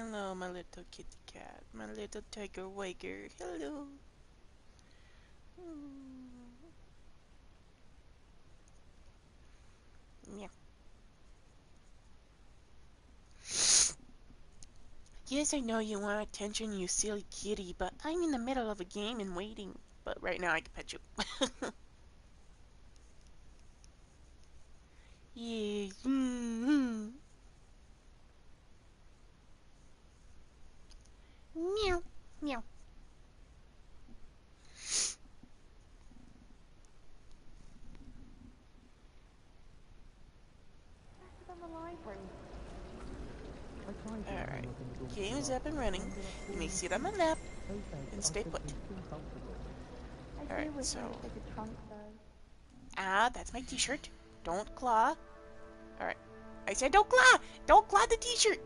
Hello, my little kitty cat. My little tiger wager. Hello. Meow. Yes, I know you want attention, you silly kitty, but I'm in the middle of a game and waiting. But right now I can pet you. Yeah. Meow. Meow. Alright. Game is up and running. You may sit on my lap and stay put. Alright, so... Ah, that's my t-shirt. Don't claw. Alright. I said don't claw! Don't claw the t-shirt!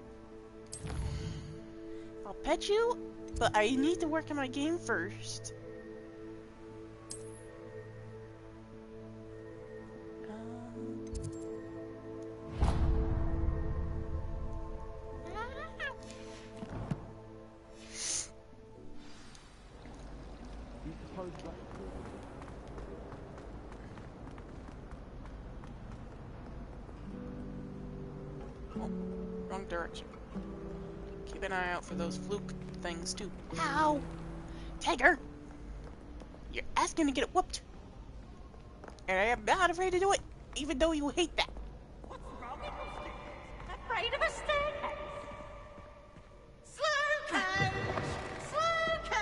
I'll pet you, but I need to work on my game first. Oh, wrong direction. Keep an eye out for those fluke things too. Ow! Tiger! You're asking to get it whooped. And I am not afraid to do it, even though you hate that. What's wrong with you? Afraid of a staircase? Slow cage! Slow cage!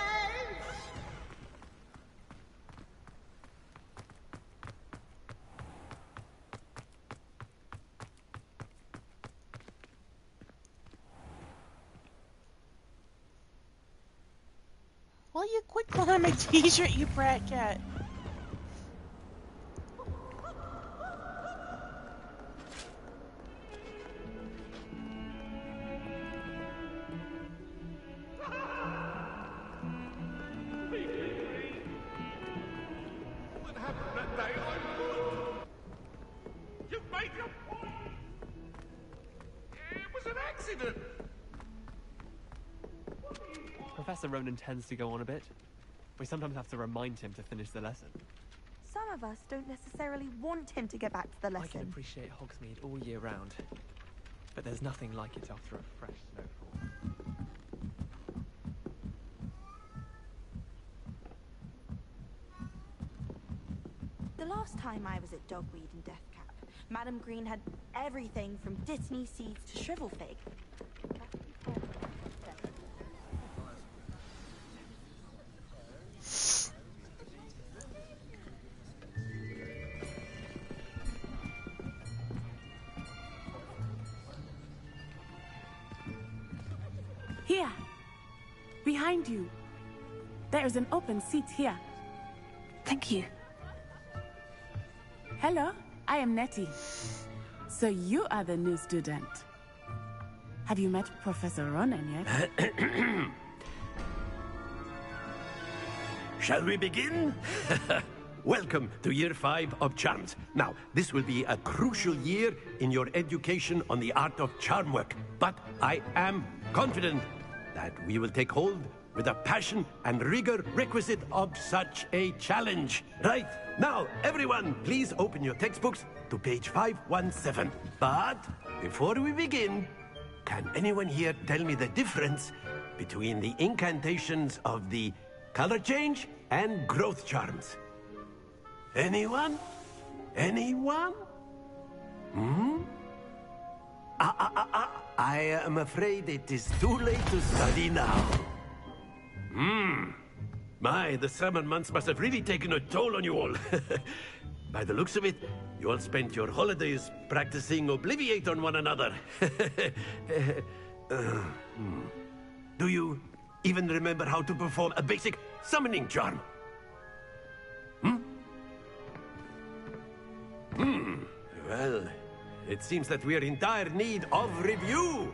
Will you quit clawing my t-shirt, you brat cat? What happened that day? You made your point. It was an accident. Professor Ronan tends to go on a bit. We sometimes have to remind him to finish the lesson. Some of us don't necessarily want him to get back to the I can lesson. appreciate Hogsmeade all year round, but there's nothing like it after a fresh snowfall. The last time I was at Dogweed and Deathcap, Madam Green had everything from Disney seeds to shrivel fig. Here, behind you. There is an open seat here. Thank you. Hello, I am Nettie. So you are the new student. Have you met Professor Ronan yet? Shall we begin? Welcome to Year 5 of Charms. Now, this will be a crucial year in your education on the art of charm work, but I am confident that we will take hold with the passion and rigor requisite of such a challenge. Right, now, everyone, please open your textbooks to page 517. But before we begin, can anyone here tell me the difference between the incantations of the color change and growth charms? Anyone? Anyone? I am afraid it is too late to study now. My, the summer months must have really taken a toll on you all. By the looks of it, you all spent your holidays practicing Obliviate on one another. Do you even remember how to perform a basic summoning charm? Well, it seems that we are in dire need of review.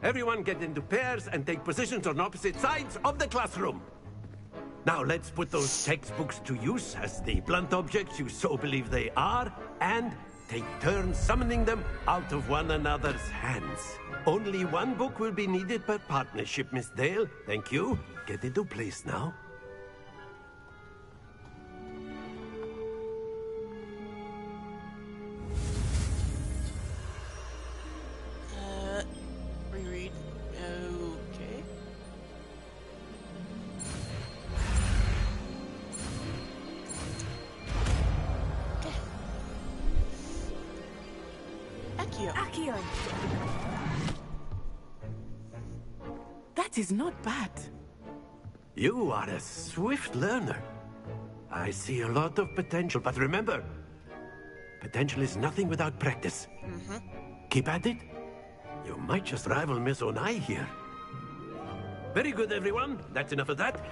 Everyone get into pairs and take positions on opposite sides of the classroom. Now let's put those textbooks to use as the blunt objects you so believe they are, and take turns summoning them out of one another's hands. Only one book will be needed per partnership, Miss Dale. Thank you. Get into place now. Reread. Okay. Accio. Accio. That is not bad. You are a swift learner. I see a lot of potential, but remember, potential is nothing without practice. Keep at it. You might just rival Miss Onai here. Very good, everyone. That's enough of that.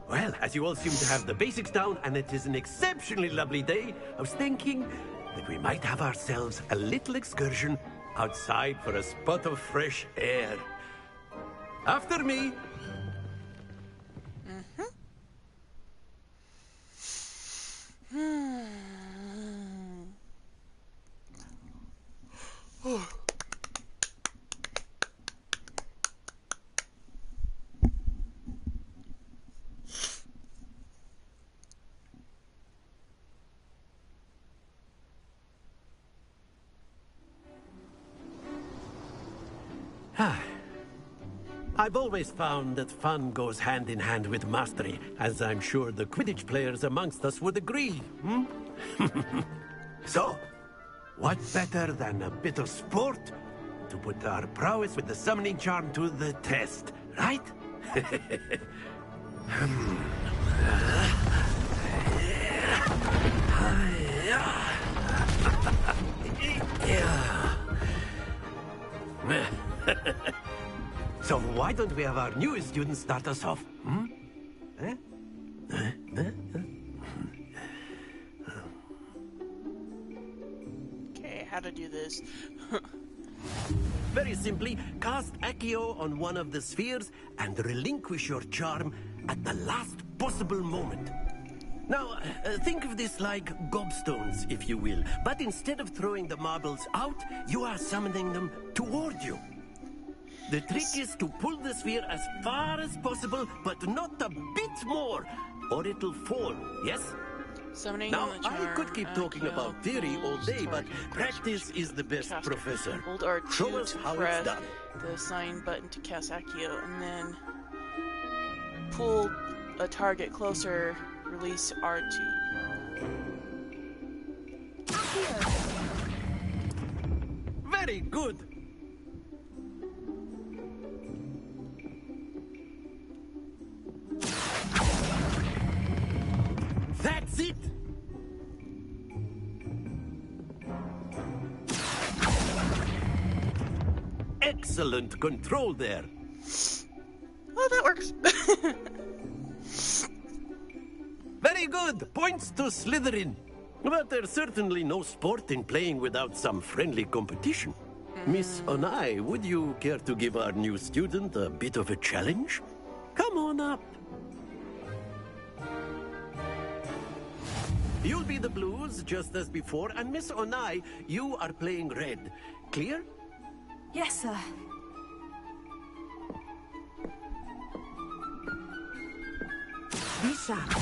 Well, as you all seem to have the basics down, and it is an exceptionally lovely day, I was thinking that we might have ourselves a little excursion outside for a spot of fresh air. After me. I've always found that fun goes hand in hand with mastery, as I'm sure the Quidditch players amongst us would agree. So, what better than a bit of sport to put our prowess with the summoning charm to the test, right? So why don't we have our newest student start us off? Okay, how to do this? Very simply, cast Accio on one of the spheres and relinquish your charm at the last possible moment. Now, think of this like gobstones, if you will. But instead of throwing the marbles out, you are summoning them toward you. The trick is to pull the sphere as far as possible, but not a bit more, or it'll fall, yes? Summoning Now, the charm, I could keep talking Accio about theory all day, but pulls practice is the best cast- professor. Hold R2 Show us to how it's press done. the sign button to cast Accio, and then pull a target closer, release R2. Very good. That's it. Excellent control there. Oh, that works. Very good. Points to Slytherin. But there's certainly no sport in playing without some friendly competition. Miss Onai, would you care to give our new student a bit of a challenge? Come on up. You'll be the blues, just as before, and Miss Onai, you are playing red. Clear? Yes, sir. Be sharp.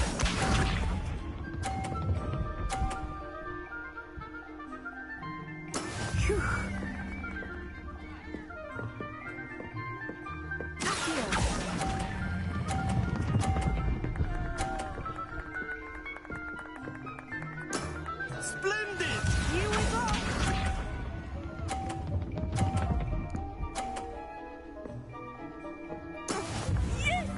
Phew. Splendid! Here we go. Yes!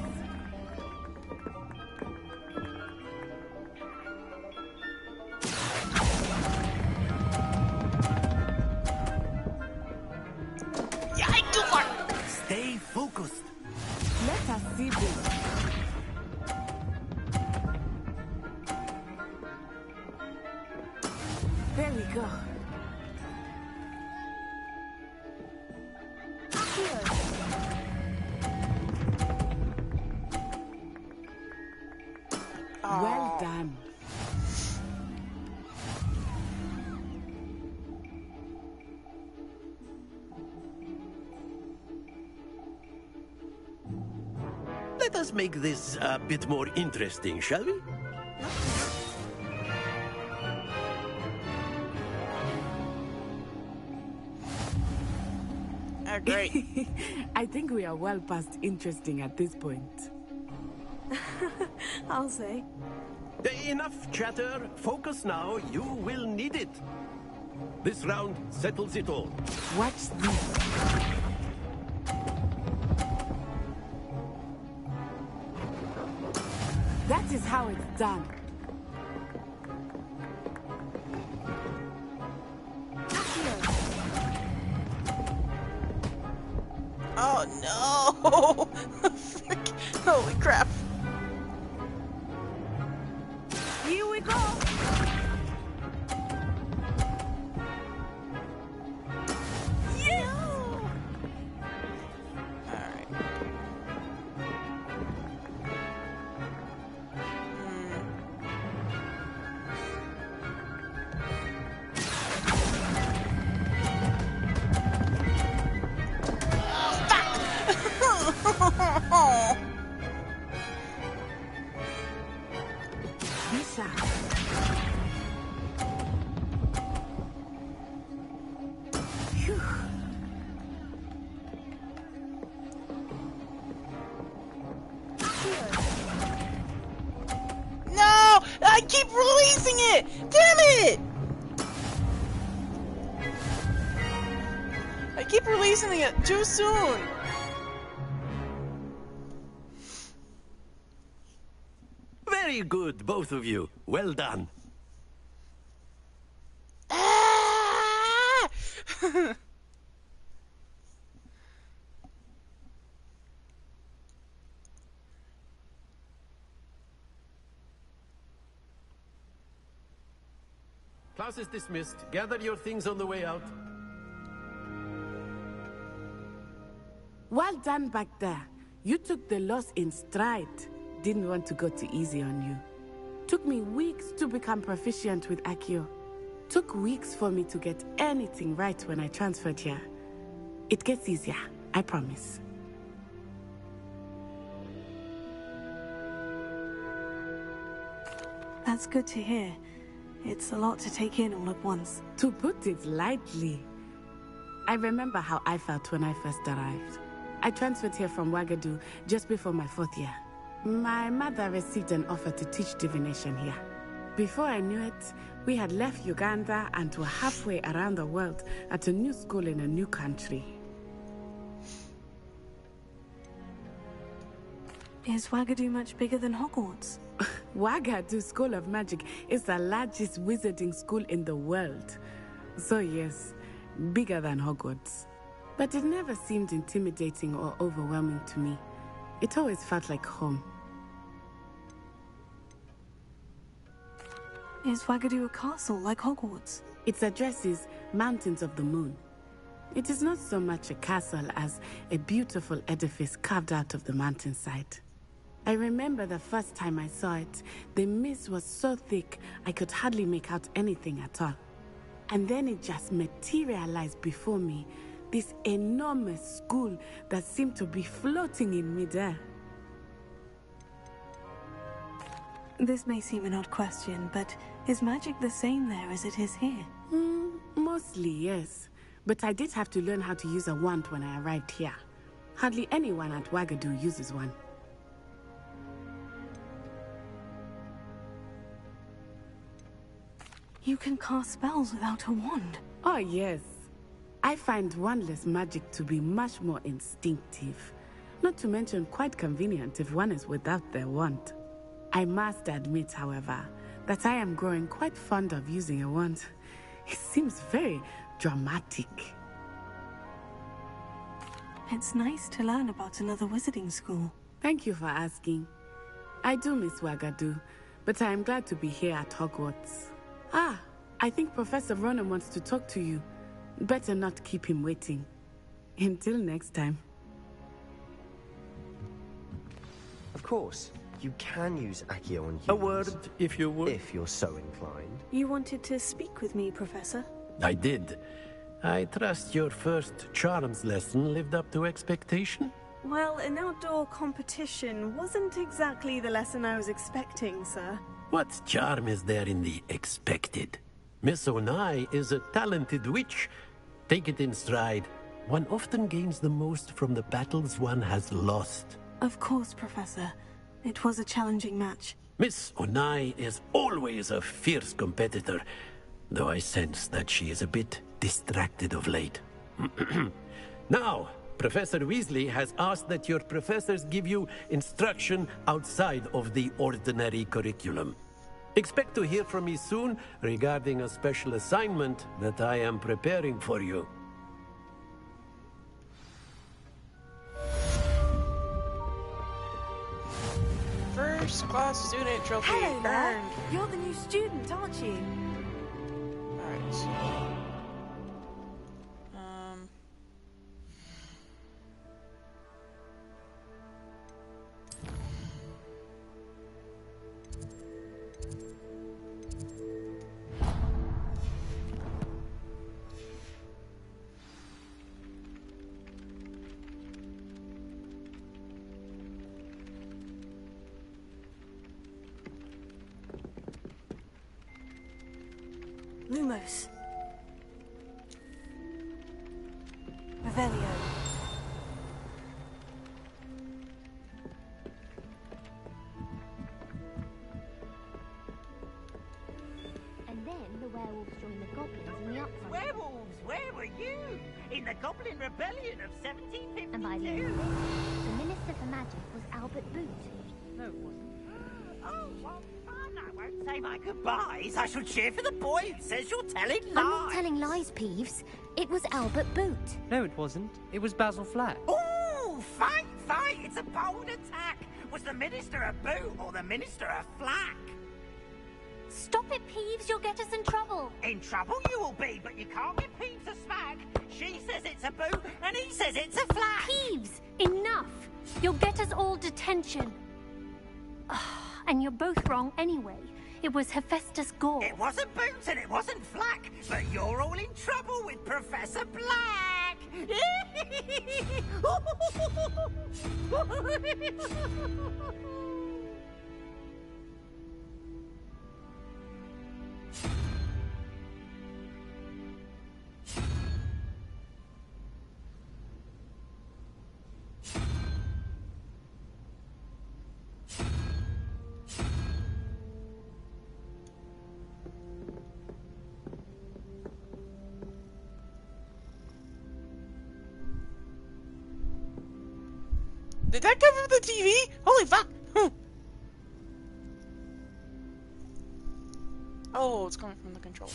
Yeah, I do work. Stay focused. Let us see this. There we go. Well done. let us make this a bit more interesting, shall we? Oh, great. I think we are well past interesting at this point. I'll say. Enough chatter. Focus now. You will need it. This round settles it all. Watch this. That is how it's done. Oh no! Frick. Holy crap. Here we go. Yeah! Alright. This out. Phew. No! I keep releasing it! Damn it! I keep releasing it too soon! Very good, both of you. Well done. Ah! Class is dismissed. Gather your things on the way out. Well done back there. You took the loss in stride. Didn't want to go too easy on you. Took me weeks to become proficient with Accio. Took weeks for me to get anything right when I transferred here. It gets easier, I promise. That's good to hear. It's a lot to take in all at once. To put it lightly, I remember how I felt when I first arrived. I transferred here from Ouagadougou just before my 4th year. My mother received an offer to teach divination here. Before I knew it, we had left Uganda and were halfway around the world at a new school in a new country. Is Ouagadougou much bigger than Hogwarts? Ouagadougou School of Magic is the largest wizarding school in the world. So yes, bigger than Hogwarts. But it never seemed intimidating or overwhelming to me. It always felt like home. Is Ouagadougou a castle like Hogwarts? Its address is Mountains of the Moon. It is not so much a castle as a beautiful edifice carved out of the mountainside. I remember the first time I saw it, the mist was so thick I could hardly make out anything at all. And then it just materialized before me, this enormous school that seemed to be floating in midair. This may seem an odd question, but is magic the same there as it is here? Mostly, yes. But I did have to learn how to use a wand when I arrived here. Hardly anyone at Ouagadougou uses one. You can cast spells without a wand. Oh, yes. I find wandless magic to be much more instinctive. Not to mention quite convenient if one is without their wand. I must admit, however, that I am growing quite fond of using a wand. It seems very dramatic. It's nice to learn about another wizarding school. Thank you for asking. I do miss Ouagadougou, but I am glad to be here at Hogwarts. Ah, I think Professor Ronan wants to talk to you. Better not keep him waiting. Until next time. Of course, you can use Accio on humans. A word, if you would. If you're so inclined. You wanted to speak with me, Professor? I did. I trust your first charms lesson lived up to expectation? Well, an outdoor competition wasn't exactly the lesson I was expecting, sir. What charm is there in the expected? Miss Onai is a talented witch. Take it in stride. One often gains the most from the battles one has lost. Of course, Professor. It was a challenging match. Miss Onai is always a fierce competitor, though I sense that she is a bit distracted of late. Now, Professor Weasley has asked that your professors give you instruction outside of the ordinary curriculum. Expect to hear from me soon regarding a special assignment that I am preparing for you. First class student trophy Hello there. earned. You're the new student, aren't you? Alright. Lumos. Revelio. And then the werewolves joined the goblins in the upfront. Werewolves, where were you? In the Goblin Rebellion of 1752? And by the end of it, the Minister for Magic was Albert Boot. No, it wasn't. Oh, well, fun. I won't say my goodbyes. I shall cheer for the boy who says you're telling lies. I'm not telling lies, Peeves. It was Albert Boot. No, it wasn't. It was Basil Flack. Ooh, fight, fight. It's a bold attack. Was the Minister a boot or the Minister a flack? Stop it, Peeves. You'll get us in trouble. In trouble you will be, but you can't get Peeves a smack. She says it's a boot, and he says it's a flack. Peeves, enough. You'll get us all detention. And you're both wrong anyway. It was Hephaestus Gore. It wasn't Boots and it wasn't Flack, but you're all in trouble with Professor Black. Did that come from the TV? Holy fuck! Oh, it's coming from the controller.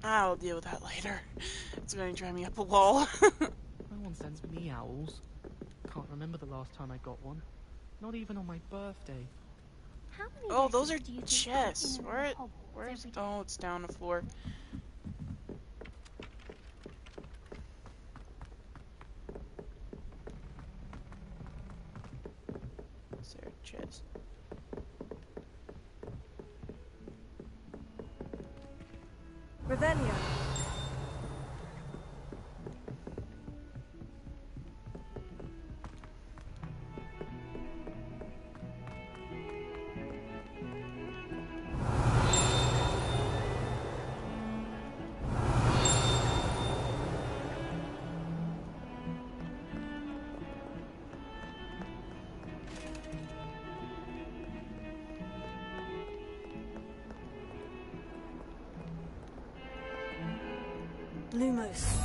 I'll deal with that later. It's going to drive me up a wall. No one sends me owls. Can't remember the last time I got one. Not even on my birthday. How many Oh, those are lessons do you think chests. in Where? Hogwarts Where's? every day? Oh, it's down the floor. Is there a chest? Revelio. Lumos.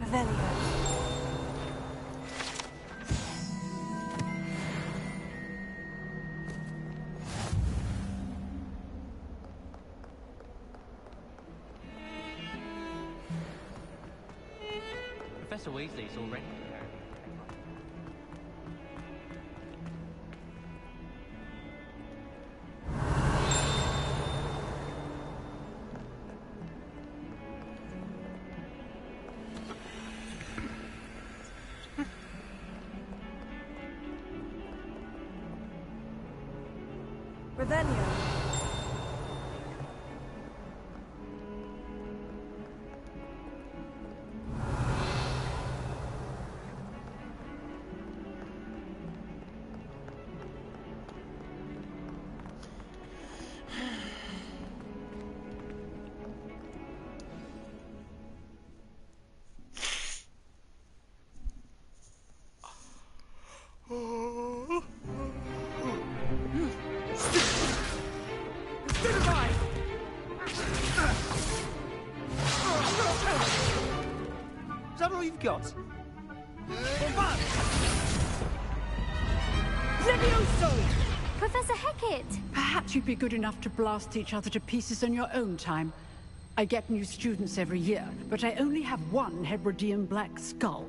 Revelio. Professor Weasley's already there. Revelio. Is that all you've got? Professor Hecat! Perhaps you'd be good enough to blast each other to pieces on your own time. I get new students every year, but I only have one Hebridean black skull.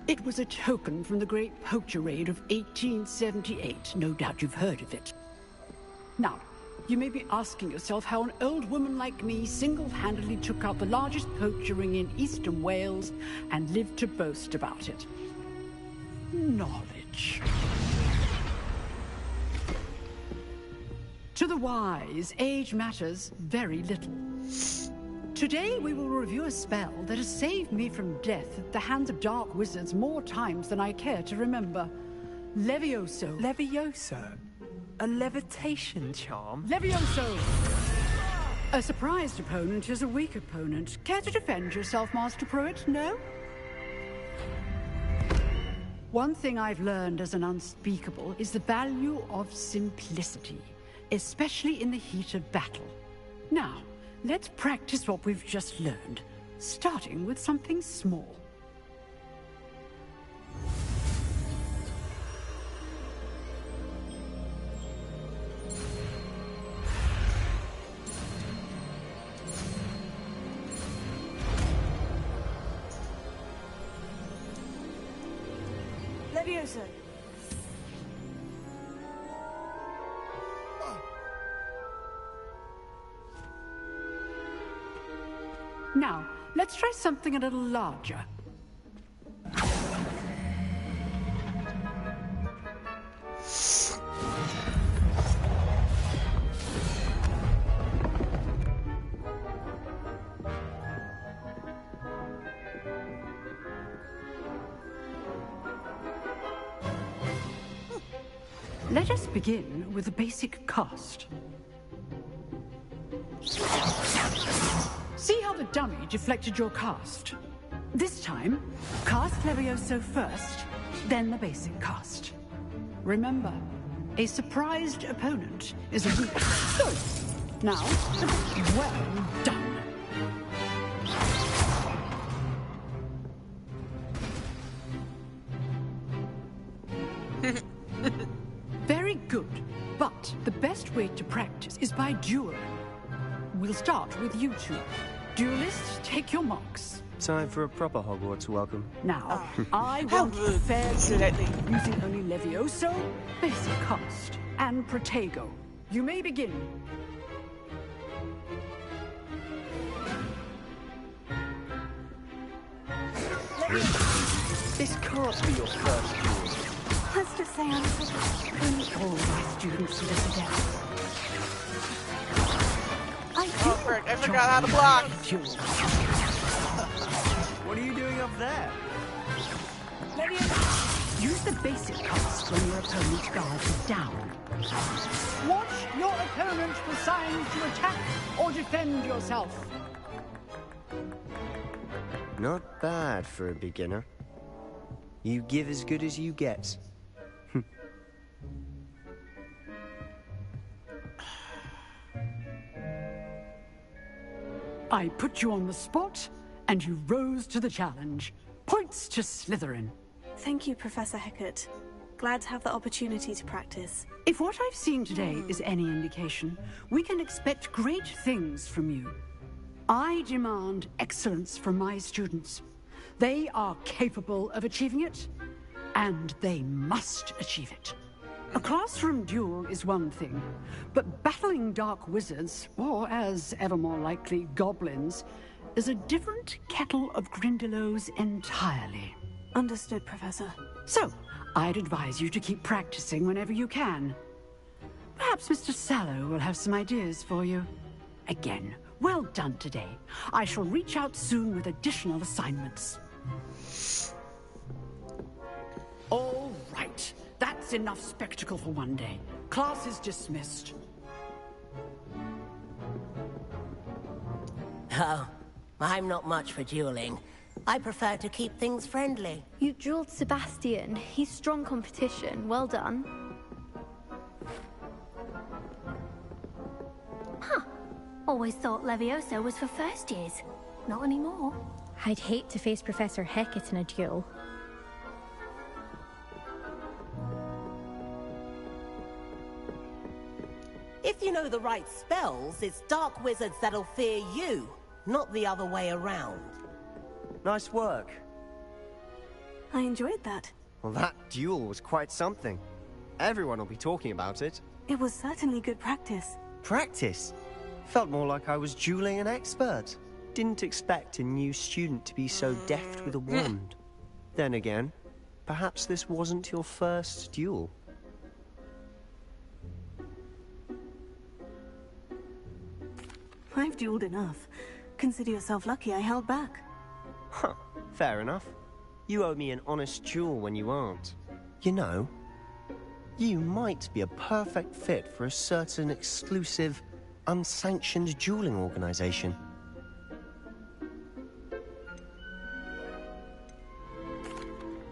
It was a token from the Great Poacher Raid of 1878. No doubt you've heard of it. Now, you may be asking yourself how an old woman like me single-handedly took out the largest poacher ring in eastern Wales and lived to boast about it. Knowledge. To the wise, age matters very little. Today we will review a spell that has saved me from death at the hands of dark wizards more times than I care to remember. Levioso. Levioso? A levitation charm? Levioso! A surprised opponent is a weak opponent. Care to defend yourself, Master Pruitt? No? One thing I've learned as an unspeakable is the value of simplicity, especially in the heat of battle. Now, let's practice what we've just learned, starting with something small. Levioso. Now, let's try something a little larger. Let us begin with a basic cast. See how the dummy deflected your cast? This time, cast Levioso first, then the basic cast. Remember, a surprised opponent is a weak. So, Now, well done. Very good. But the best way to practice is by dueling. We'll start with you two. Duelists, take your marks. Time for a proper Hogwarts welcome. Now, I want fair play, using only Levioso, basic cast, and Protego. You may begin. This can't be your first duel. Let's just say I'm Couldn't all my students to this again. Oh, frick, I forgot how to block. What are you doing up there? Use the basic cast when your opponent's guard is down. Watch your opponent for signs to attack or defend yourself. Not bad for a beginner. You give as good as you get. I put you on the spot, and you rose to the challenge. Points to Slytherin. Thank you, Professor Hecat. Glad to have the opportunity to practice. If what I've seen today is any indication, we can expect great things from you. I demand excellence from my students. They are capable of achieving it, and they must achieve it. A classroom duel is one thing, but battling dark wizards, or as ever more likely, goblins, is a different kettle of Grindylows entirely. Understood, Professor. So, I'd advise you to keep practicing whenever you can. Perhaps Mr. Sallow will have some ideas for you. Again, well done today. I shall reach out soon with additional assignments. All right. That's enough spectacle for one day. Class is dismissed. Oh, I'm not much for dueling. I prefer to keep things friendly. You dueled Sebastian. He's strong competition. Well done. Huh. Always thought Levioso was for first years. Not anymore. I'd hate to face Professor Hecat in a duel. If you know the right spells, it's dark wizards that'll fear you, not the other way around. Nice work. I enjoyed that. Well, that duel was quite something. Everyone will be talking about it. It was certainly good practice. Practice? Felt more like I was dueling an expert. Didn't expect a new student to be so deft with a wand. Then again, perhaps this wasn't your first duel. I've dueled enough. Consider yourself lucky I held back. Huh, fair enough. You owe me an honest duel when you aren't. You know, you might be a perfect fit for a certain exclusive, unsanctioned dueling organization.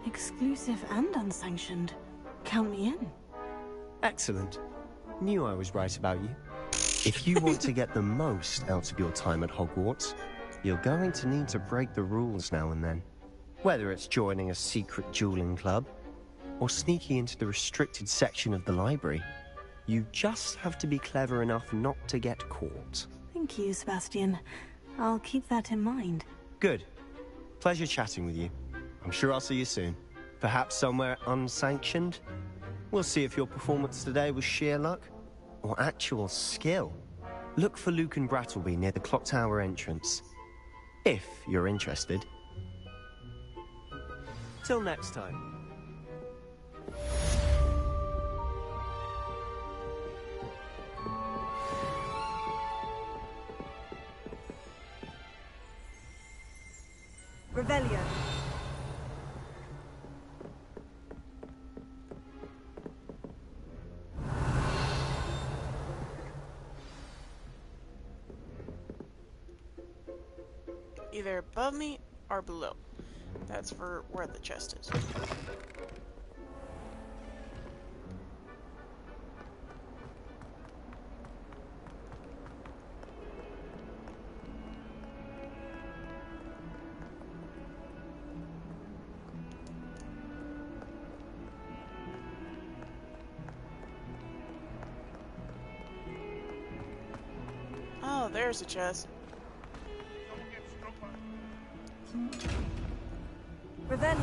Exclusive and unsanctioned. Count me in. Excellent. Knew I was right about you. If you want to get the most out of your time at Hogwarts, you're going to need to break the rules now and then. Whether it's joining a secret dueling club, or sneaking into the restricted section of the library, you just have to be clever enough not to get caught. Thank you, Sebastian. I'll keep that in mind. Good. Pleasure chatting with you. I'm sure I'll see you soon. Perhaps somewhere unsanctioned? We'll see if your performance today was sheer luck or actual skill. Look for Luke and Brattleby near the clock tower entrance, if you're interested. Till next time. Revelio. Either above me or below. That's for where the chest is. there's a chest. Revelio.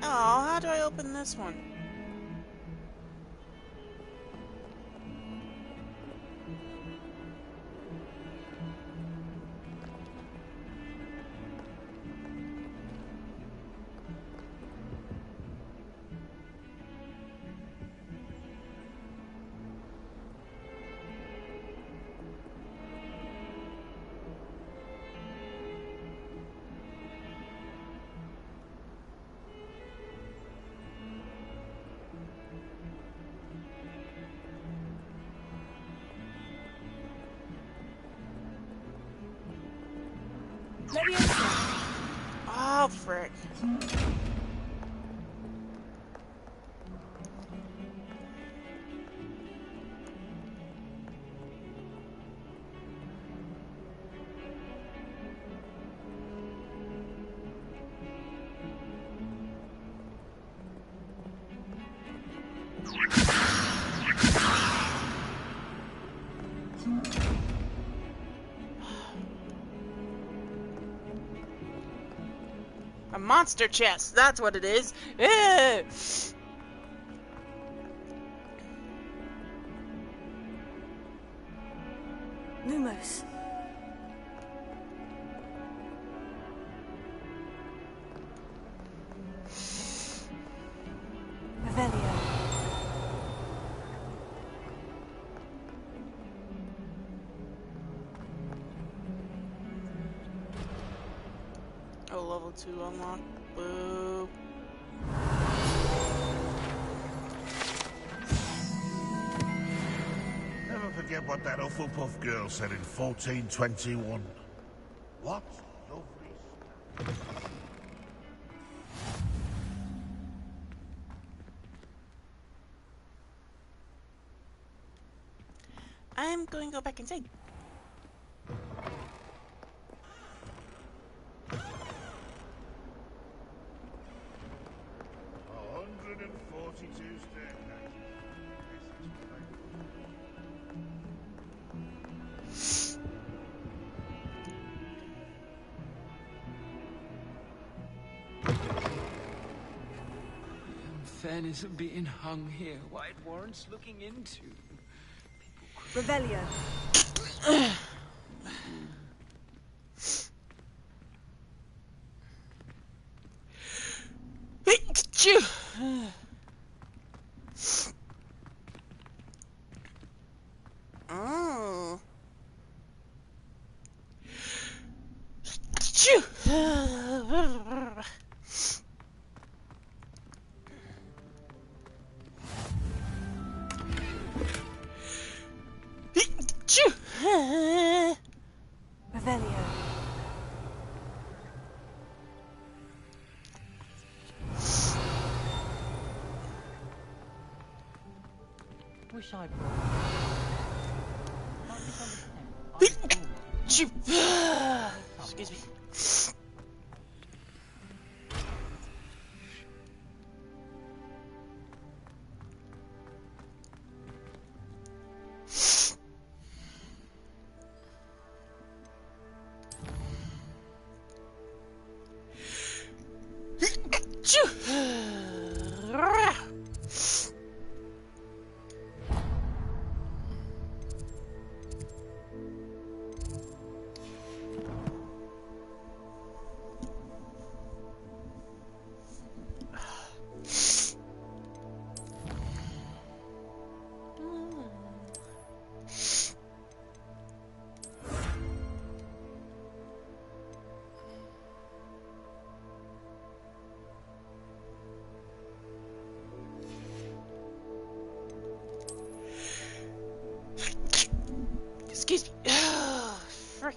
Oh, how do I open this one? Oh, frick. A monster chest, that's what it is. Lumos. Revelio. Oh, level 2 unlocked. Boo. Never forget what that Hufflepuff girl said in 1421. What lovely... I'm going to go back inside. Fairness of being hung here, why it warrants looking into. Revelio. Oh. Revelio. Wish I Excuse me. Excuse me. Frick.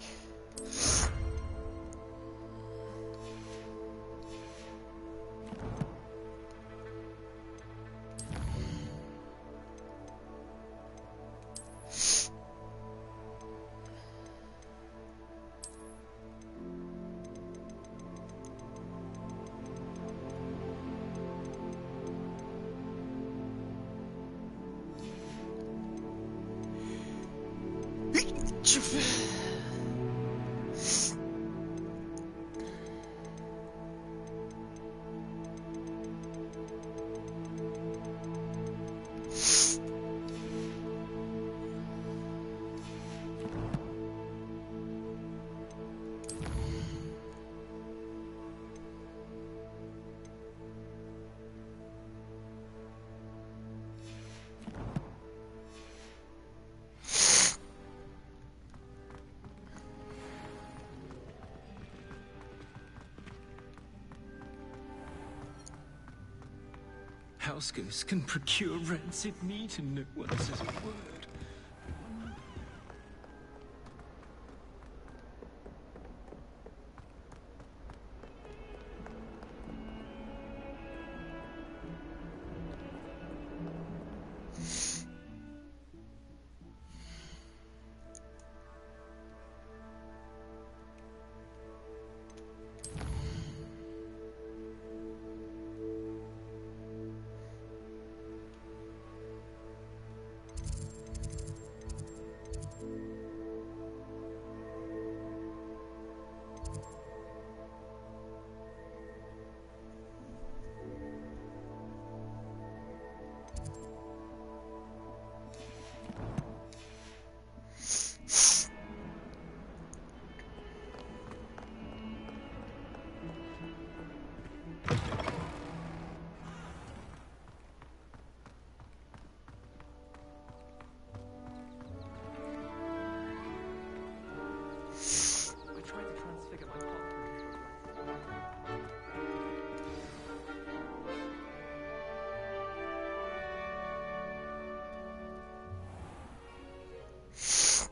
House ghosts can procure rancid meat and no one says a word.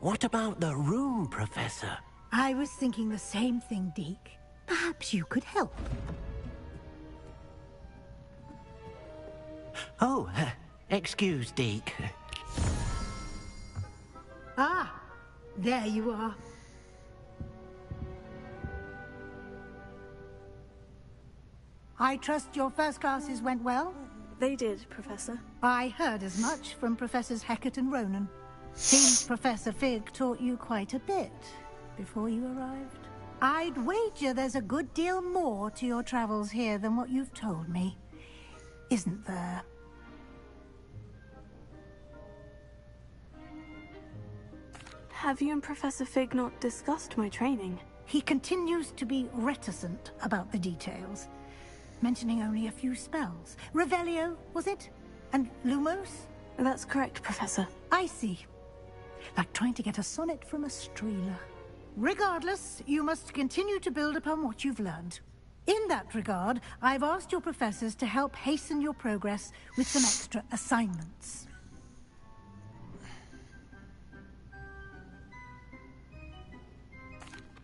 What about the room, Professor? I was thinking the same thing, Deke. Perhaps you could help. Oh, excuse, Deke. Ah, there you are. I trust your first classes went well? They did, Professor. I heard as much from Professors Hecat and Ronan. Seems Professor Fig taught you quite a bit before you arrived. I'd wager there's a good deal more to your travels here than what you've told me. Isn't there? Have you and Professor Fig not discussed my training? He continues to be reticent about the details, mentioning only a few spells. Revelio, was it? And Lumos? That's correct, Professor. I see. Like trying to get a sonnet from a streeler. Regardless, you must continue to build upon what you've learned. In that regard, I've asked your professors to help hasten your progress with some extra assignments.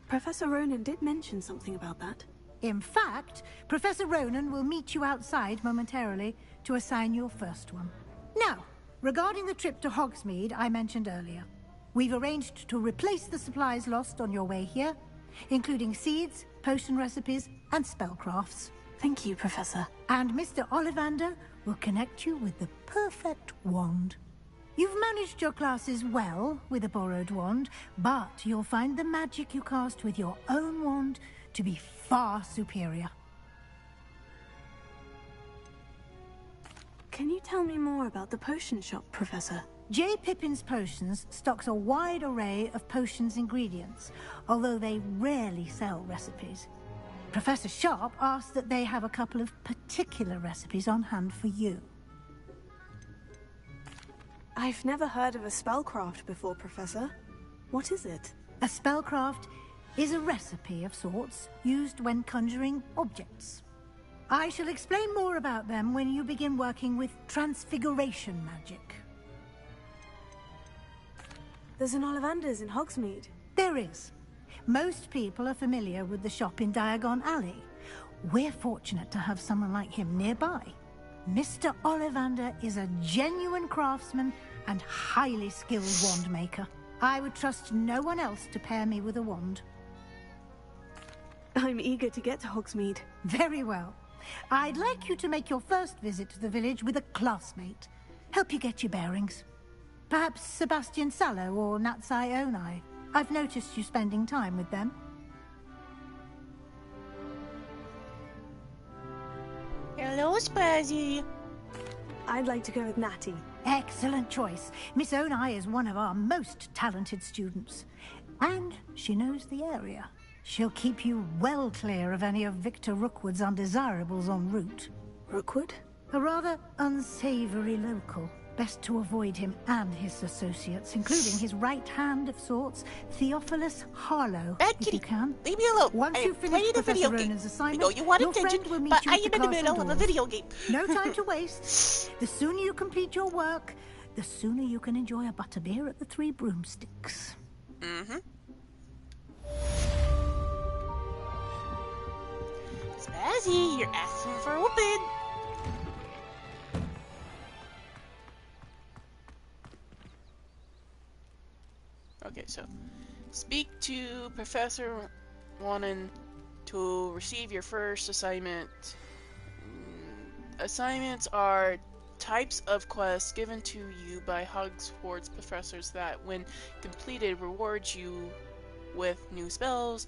Professor Ronan did mention something about that. In fact, Professor Ronan will meet you outside momentarily to assign your first one. Now, regarding the trip to Hogsmeade I mentioned earlier, we've arranged to replace the supplies lost on your way here, including seeds, potion recipes, and spellcrafts. Thank you, Professor. And Mr. Ollivander will connect you with the perfect wand. You've managed your classes well with a borrowed wand, but you'll find the magic you cast with your own wand to be far superior. Can you tell me more about the potion shop, Professor? J. Pippin's Potions stocks a wide array of potions ingredients, although they rarely sell recipes. Professor Sharp asked that they have a couple of particular recipes on hand for you. I've never heard of a spellcraft before, Professor. What is it? A spellcraft is a recipe of sorts used when conjuring objects. I shall explain more about them when you begin working with transfiguration magic. There's an Ollivander's in Hogsmeade. There is. Most people are familiar with the shop in Diagon Alley. We're fortunate to have someone like him nearby. Mr. Ollivander is a genuine craftsman and highly skilled wand maker. I would trust no one else to pair me with a wand. I'm eager to get to Hogsmeade. Very well. I'd like you to make your first visit to the village with a classmate. Help you get your bearings. Perhaps Sebastian Sallow or Natsai Onai. I've noticed you spending time with them. Hello, Spazzy. I'd like to go with Natty. Excellent choice. Miss Onai is one of our most talented students. And she knows the area. She'll keep you well clear of any of Victor Rookwood's undesirables en route. Rookwood? A rather unsavory local. Best to avoid him and his associates, including his right hand of sorts, Theophilus Harlow, if you can. Leave me alone. Once I you am finish playing a video Professor game. Ronan's I assignment, know you want your attention, friend will meet but you I at am the in the castle middle of a doors. video game. No time to waste. The sooner you complete your work, the sooner you can enjoy a butterbeer at the Three Broomsticks. Mm-hmm. Spazzy, you're asking for a whooping. Okay, so speak to Professor Wanon to receive your first assignment. Assignments are types of quests given to you by Hogwarts professors that, when completed, rewards you with new spells.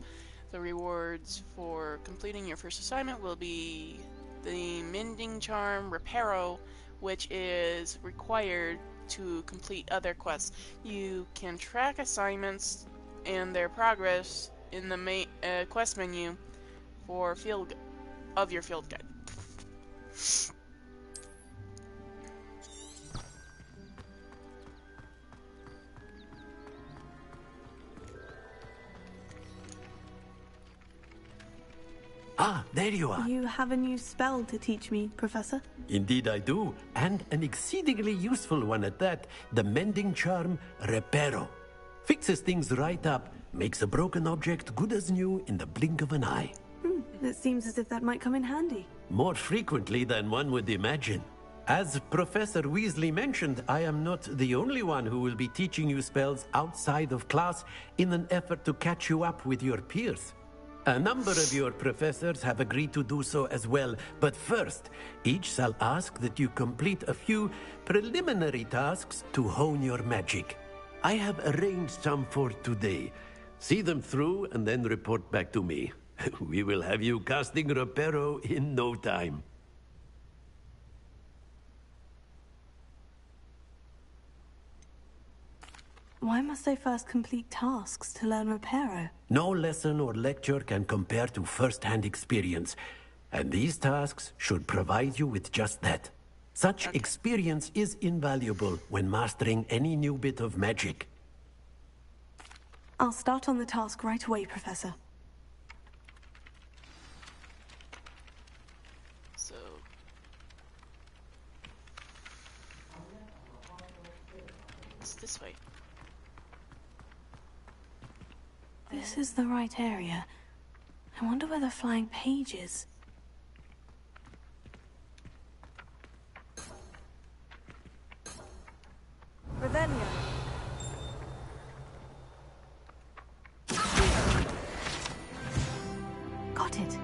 The rewards for completing your first assignment will be the Mending Charm Reparo, which is required to complete other quests. You can track assignments and their progress in the main quest menu for your field guide. Ah, there you are. You have a new spell to teach me, Professor? Indeed I do, and an exceedingly useful one at that. The Mending Charm Reparo. Fixes things right up, makes a broken object good as new in the blink of an eye. It seems as if that might come in handy. More frequently than one would imagine. As Professor Weasley mentioned, I am not the only one who will be teaching you spells outside of class in an effort to catch you up with your peers. A number of your professors have agreed to do so as well, but first, each shall ask that you complete a few preliminary tasks to hone your magic. I have arranged some for today. See them through and then report back to me. We will have you casting Reparo in no time. Why must I first complete tasks to learn Reparo? No lesson or lecture can compare to first-hand experience, and these tasks should provide you with just that. Such experience is invaluable when mastering any new bit of magic. I'll start on the task right away, Professor. So... it's this way. This is the right area. I wonder where the flying page is. Revelio. Got it.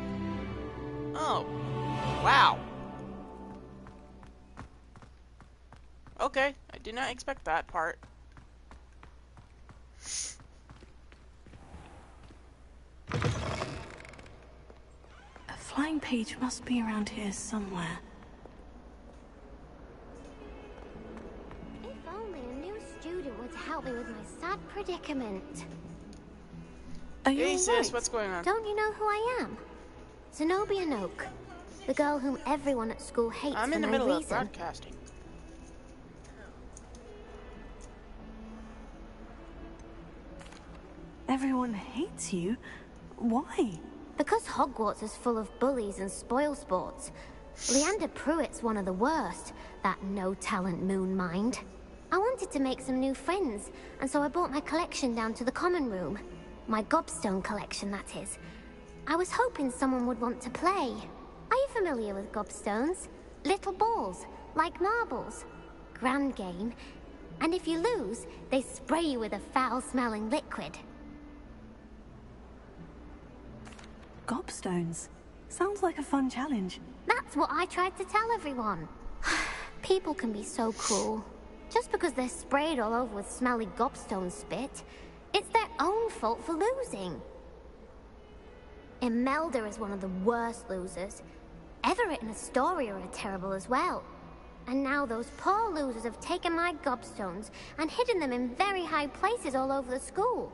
Oh. Wow. Okay, I did not expect that part. A flying page must be around here somewhere. If only a new student would help me with my sad predicament. Are you Hey all sis, right? what's going on? Don't you know who I am? Zenobia Noak, the girl whom everyone at school hates I'm for in the no middle of reason. broadcasting. Everyone hates you? Why? Because Hogwarts is full of bullies and spoilsports. Leander Pruitt's one of the worst, that no-talent moon mind. I wanted to make some new friends, and so I brought my collection down to the common room. My gobstone collection, that is. I was hoping someone would want to play. Are you familiar with gobstones? Little balls, like marbles. Grand game. And if you lose, they spray you with a foul-smelling liquid. Gobstones. Sounds like a fun challenge. That's what I tried to tell everyone. People can be so cruel. Just because they're sprayed all over with smelly gobstone spit, It's their own fault for losing. Imelda is one of the worst losers. Everett and Astoria are terrible as well. And now those poor losers have taken my gobstones and hidden them in very high places all over the school.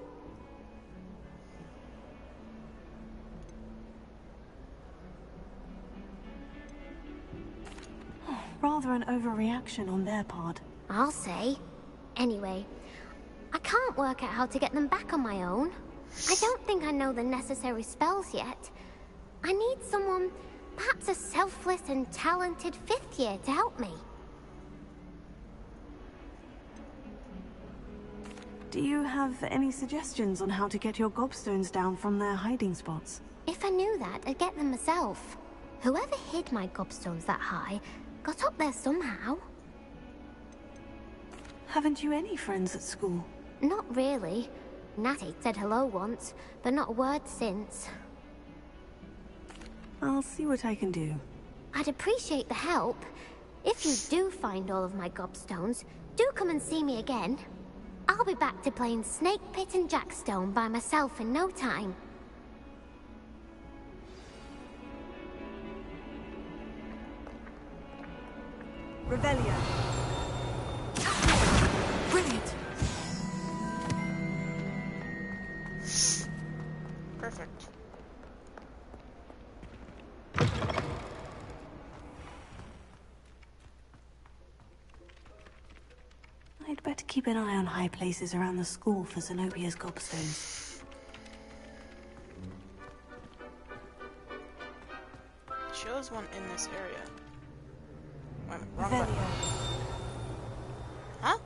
Rather an overreaction on their part. I'll say. Anyway, I can't work out how to get them back on my own. I don't think I know the necessary spells yet. I need someone, perhaps a selfless and talented 5th year to help me. Do you have any suggestions on how to get your gobstones down from their hiding spots? If I knew that, I'd get them myself. Whoever hid my gobstones that high got up there somehow. Haven't you any friends at school? Not really. Natty said hello once, but not a word since. I'll see what I can do. I'd appreciate the help. If you do find all of my gobstones, do come and see me again. I'll be back to playing Snake Pit and Jackstone by myself in no time. Revelio. Brilliant. Perfect. I'd better keep an eye on high places around the school for Zenobia's gobstones. Shows one in this area. Wait a minute, wrong button. Huh?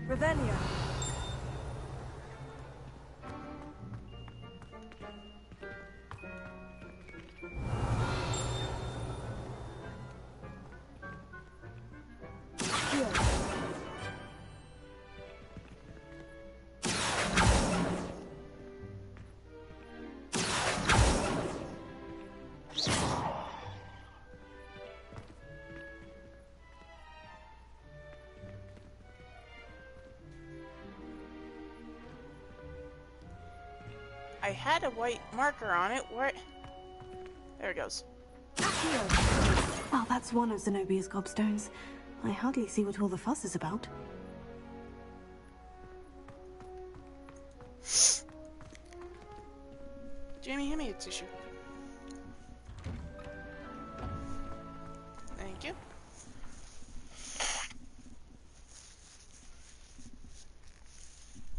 Revelio. I had a white marker on it. Where? There it goes. Well, that's one of Zenobia's gobstones. I hardly see what all the fuss is about. Jamie, hand me a tissue. Thank you.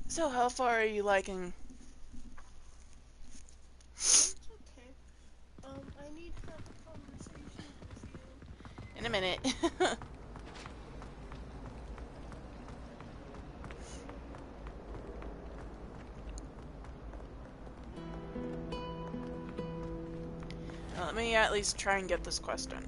So, how far are you liking? I need to have a conversation with you. In a minute. Now, let me at least try and get this quest done.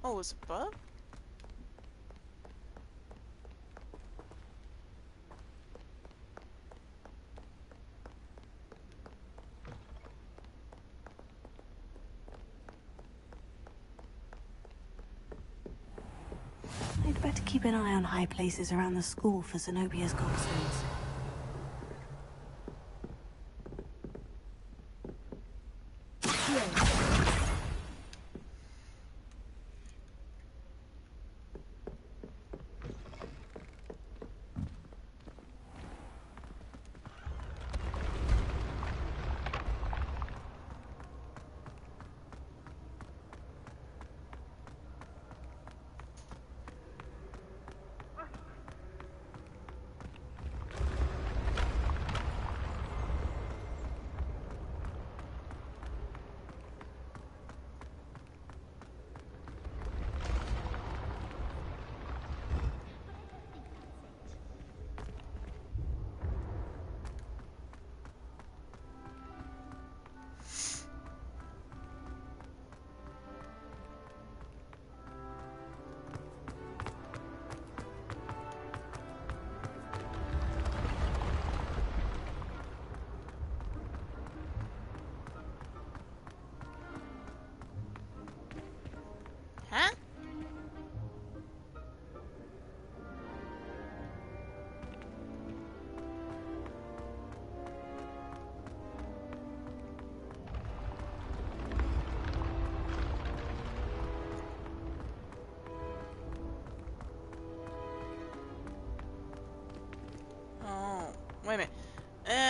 Oh, was it a bug? I'd better keep an eye on high places around the school for Zenobia's gobstones.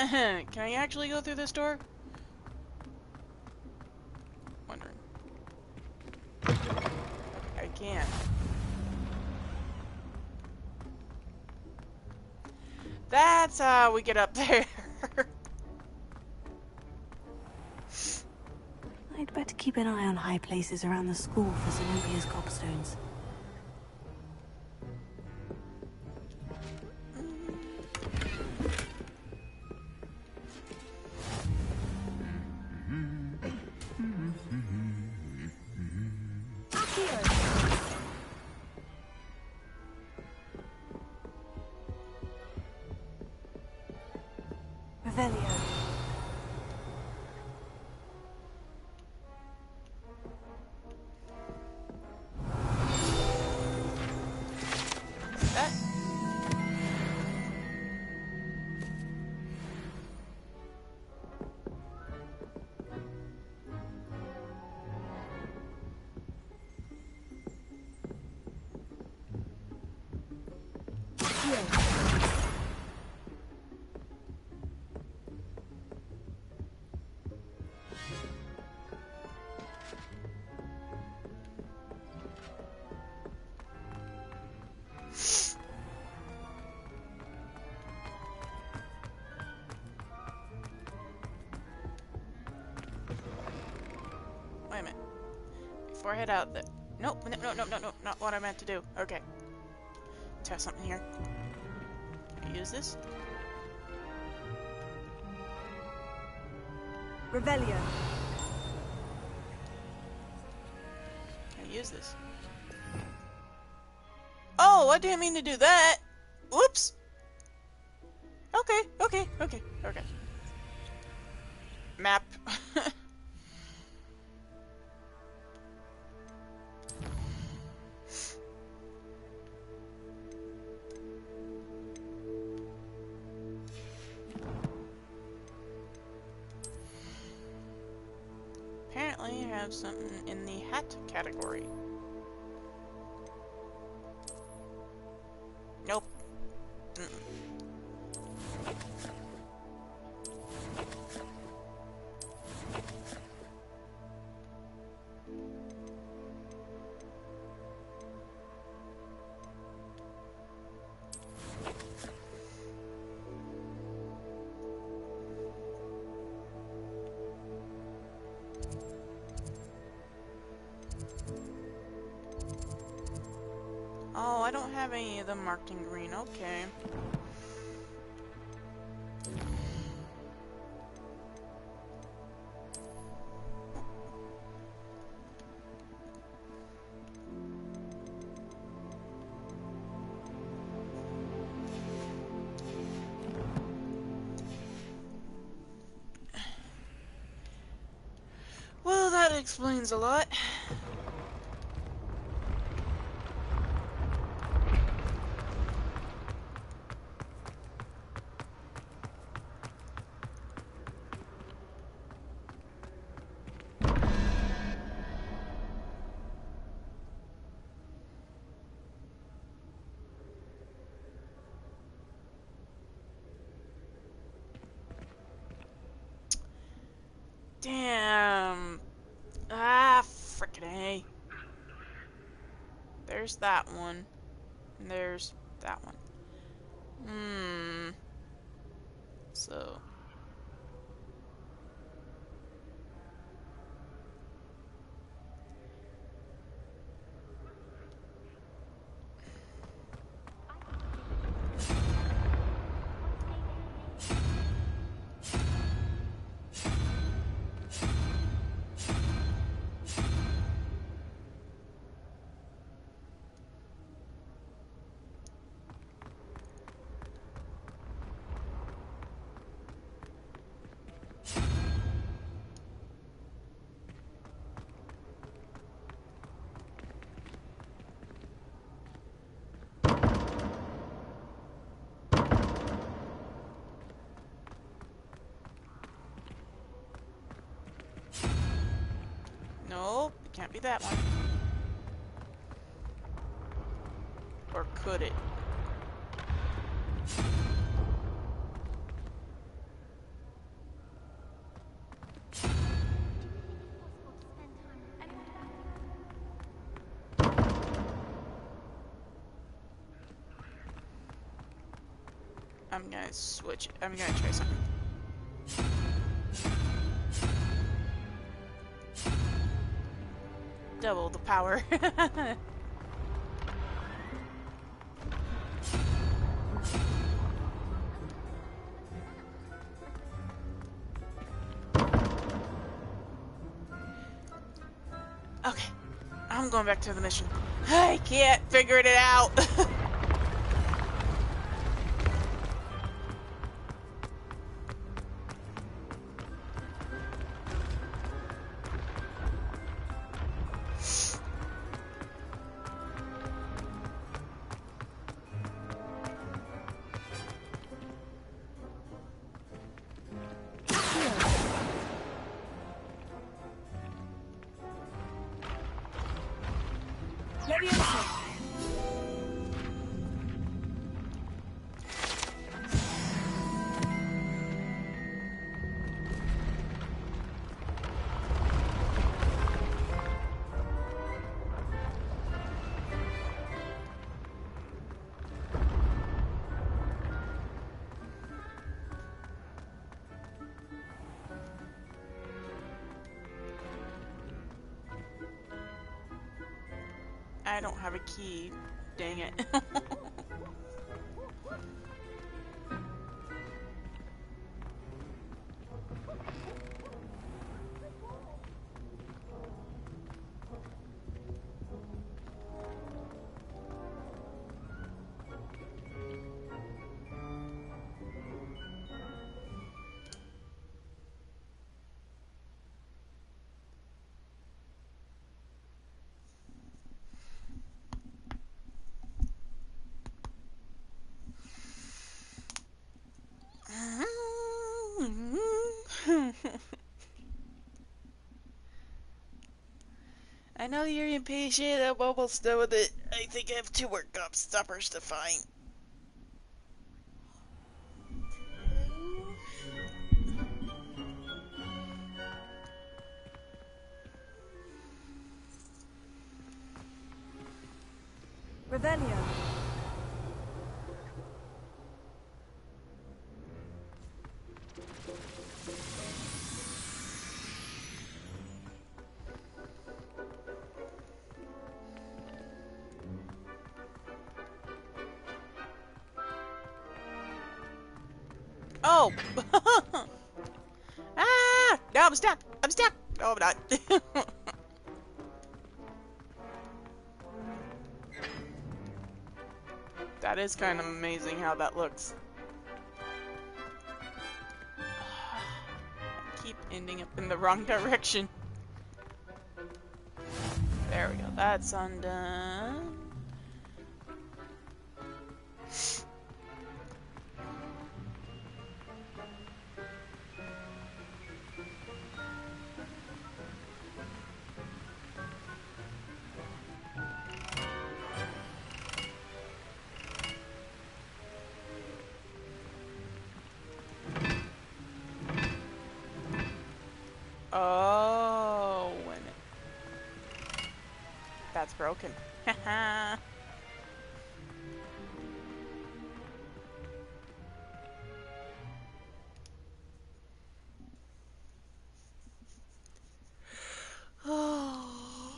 Can I actually go through this door? Wondering. I can. That's how we get up there. I'd better keep an eye on high places around the school for Zenobia's gobstones. Revelio. That. Wait a minute. Before I head out, nope, no, not what I meant to do. Okay. Test something here. Can I use this? Revelio. Can I use this? Oh, I didn't mean to do that. Whoops. Okay. Map. Apparently, I have something in the hat category. Nope. Oh, I don't have any of them marked in green. Okay. Well, that explains a lot. Damn. Ah, frickin' A. There's that one. And there's that one. So. Nope, it can't be that one. Or could it? I'm gonna switch. I'm gonna try something. Double the power. Okay, I'm going back to the mission. I can't figure it out. I don't have a key. Dang it. I know you're impatient. I'm almost done with it. I think I have 2 more gobstoppers to find. Revelio. Oh! Ah! No, I'm stuck! I'm stuck! No, I'm not. That is kind of amazing how that looks. I keep ending up in the wrong direction. There we go. That's undone. Oh, when that's broken. Haha. Oh.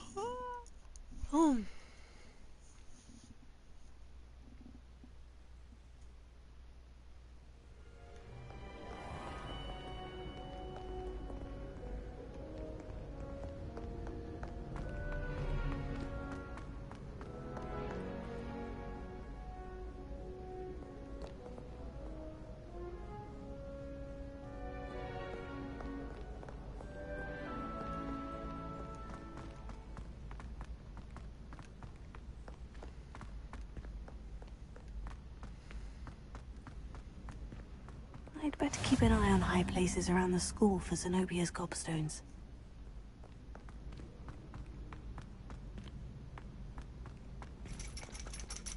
I'd better keep an eye on high places around the school for Zenobia's gobstones.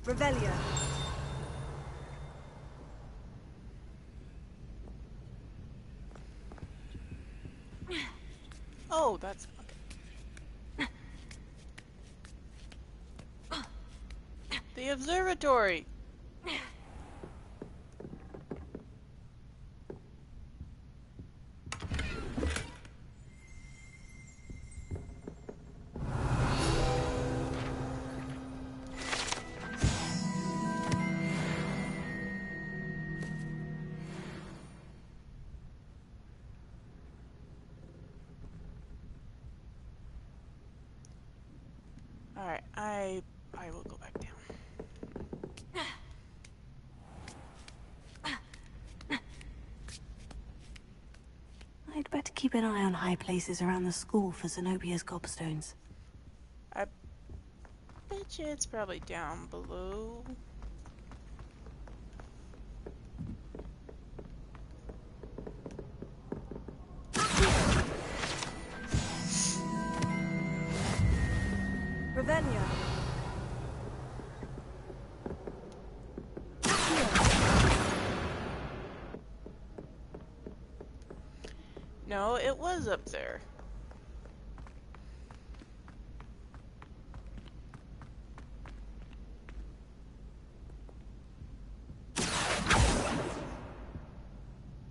Revelio. Oh, that's okay. The observatory. Alright, I will go back down. I'd better keep an eye on high places around the school for Zenobia's gobstones. I bet you it's probably down below. Ravenna. No, it was up there.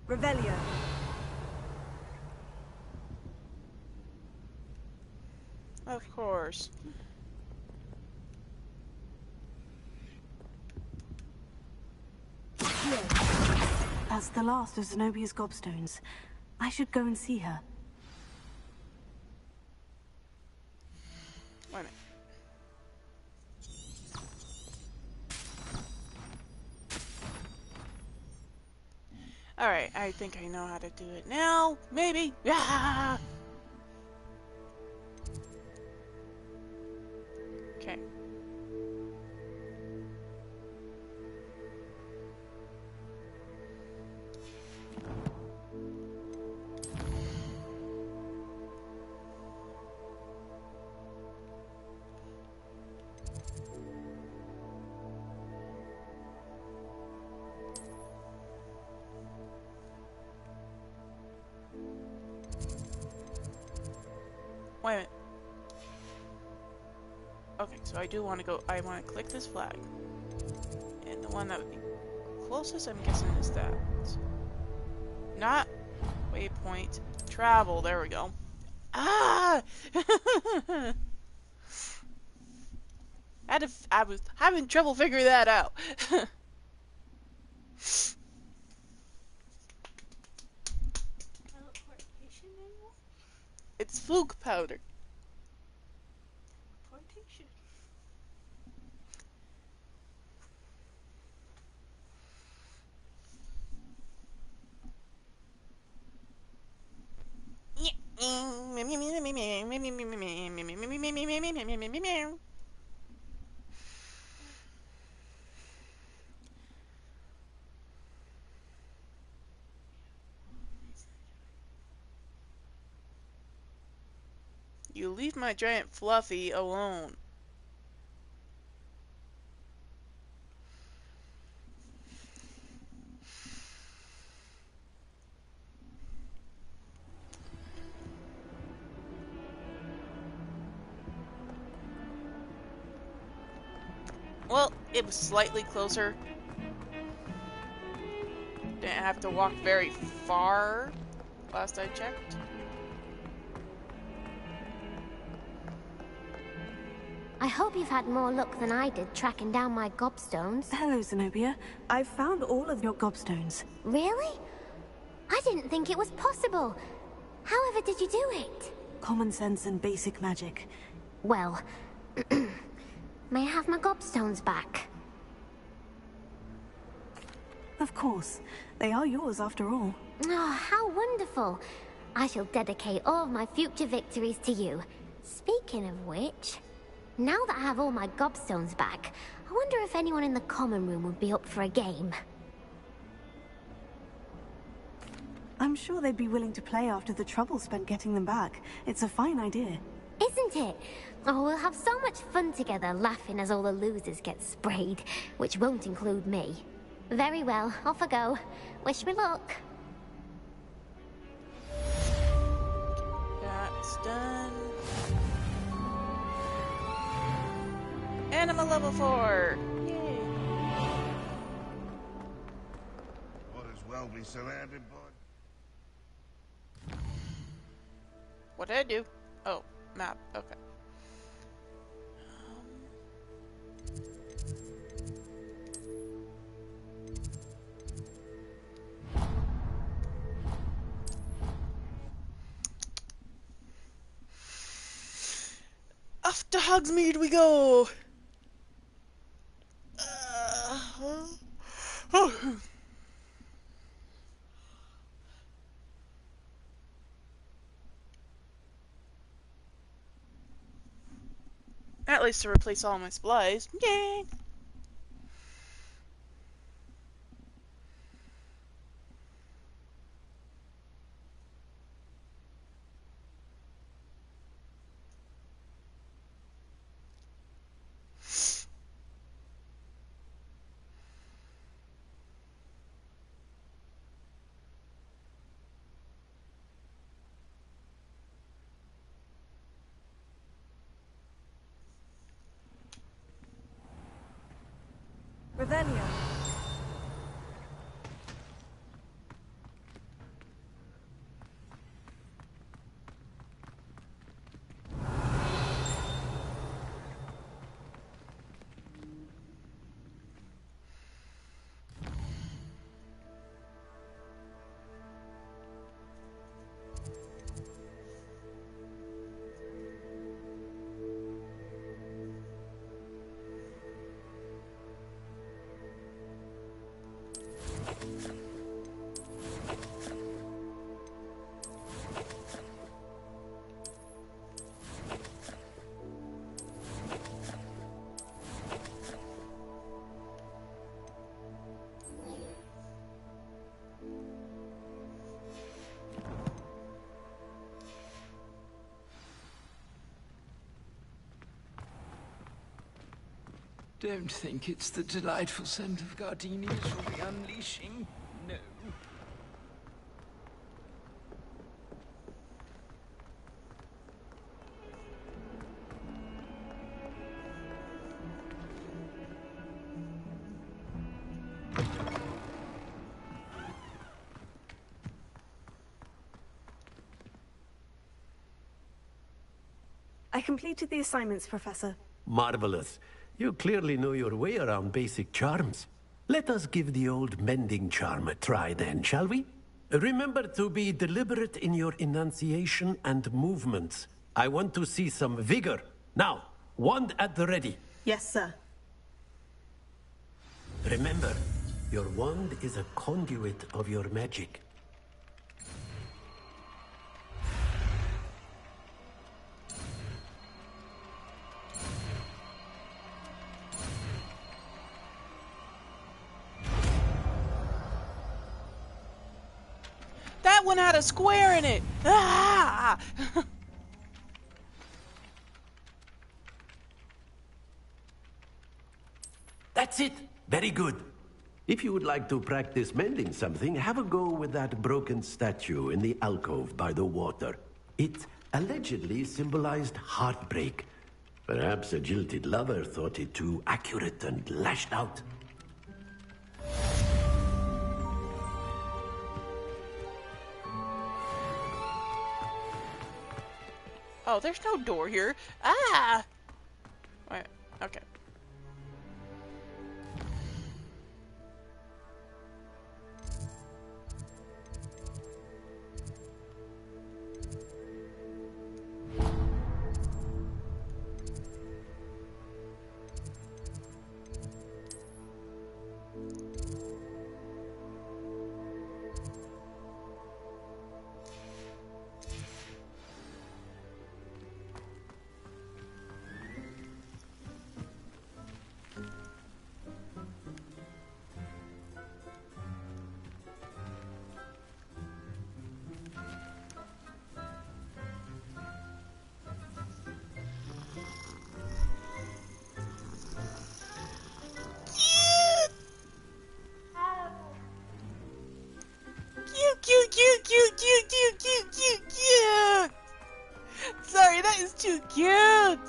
Revelio. Of course. That's the last of Zenobia's gobstones. I should go and see her. Wait a minute. Alright, I think I know how to do it now. Maybe. Yeah. Okay. Wait a minute. Okay, so I do want to go. I want to click this flag. And the one that would be closest, I'm guessing, is that. Not waypoint. Travel. There we go. Ah! I was having trouble figuring that out. It's fluke powder. You leave my giant Fluffy alone. Well, it was slightly closer. Didn't have to walk very far, last I checked. I hope you've had more luck than I did tracking down my gobstones. Hello, Zenobia. I've found all of your gobstones. Really? I didn't think it was possible. However did you do it? Common sense and basic magic. Well, may I have my gobstones back? Of course. They are yours after all. Oh, how wonderful. I shall dedicate all of my future victories to you. Speaking of which, now that I have all my gobstones back, I wonder if anyone in the common room would be up for a game. I'm sure they'd be willing to play after the trouble spent getting them back. It's a fine idea. Isn't it? Oh, we'll have so much fun together, laughing as all the losers get sprayed, which won't include me. Very well, off I go. Wish me luck. That's done. And I'm a level 4. Yay. Might as well be surrounded by... What did I do? Oh, map. Okay. Off to Hogsmeade we go! At least to replace all my supplies. Yay! Revelio. Don't think it's the delightful scent of gardenias you'll be unleashing. No. I completed the assignments, Professor. Marvelous. You clearly know your way around basic charms. Let us give the old mending charm a try then, shall we? Remember to be deliberate in your enunciation and movements. I want to see some vigor. Now, wand at the ready. Yes, sir. Remember, your wand is a conduit of your magic. That one had a square in it! Ah! That's it! Very good. If you would like to practice mending something, have a go with that broken statue in the alcove by the water. It allegedly symbolized heartbreak. Perhaps a jilted lover thought it too accurate and lashed out. Oh, there's no door here. Ah! Wait, okay. Cute. Sorry, that is too cute.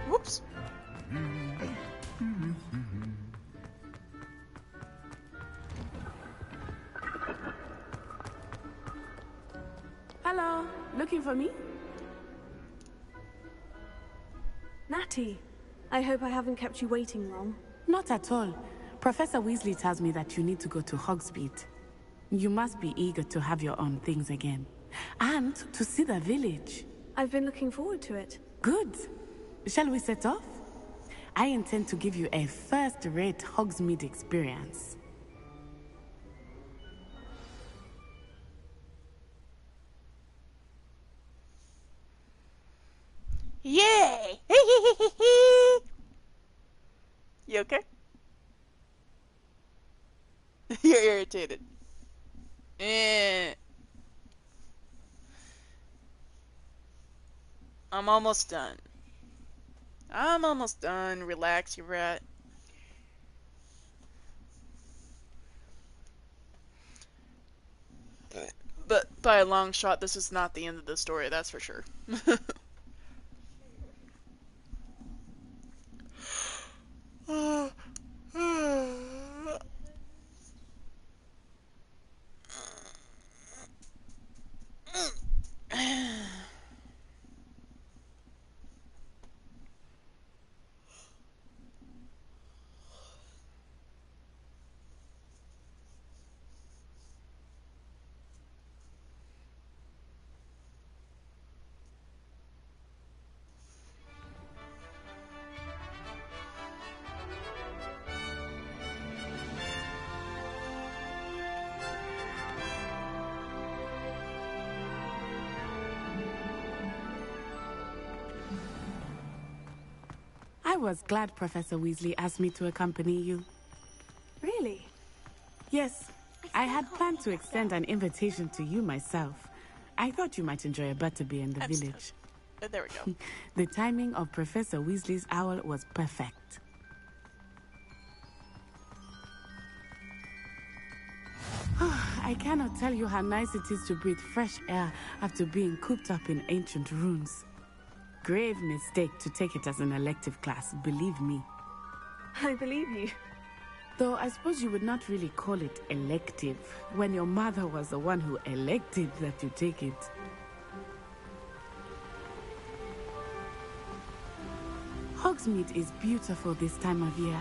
Whoops. Hello, looking for me? Natty, I hope I haven't kept you waiting long. Not at all. Professor Weasley tells me that you need to go to Hogsmeade. You must be eager to have your own things again. And to see the village. I've been looking forward to it. Good. Shall we set off? I intend to give you a first-rate Hogsmeade experience. Yay! You okay? You're irritated. I'm almost done. I'm almost done. Relax, you rat. But by a long shot, this is not the end of the story, that's for sure. I was glad Professor Weasley asked me to accompany you. Really? Yes, I had planned to extend an invitation to you myself. I thought you might enjoy a butterbeer in the village. There we go. The timing of Professor Weasley's owl was perfect. I cannot tell you how nice it is to breathe fresh air after being cooped up in ancient ruins. Grave mistake to take it as an elective class, believe me. I believe you. Though I suppose you would not really call it elective when your mother was the one who elected that you take it. Hogsmeade is beautiful this time of year.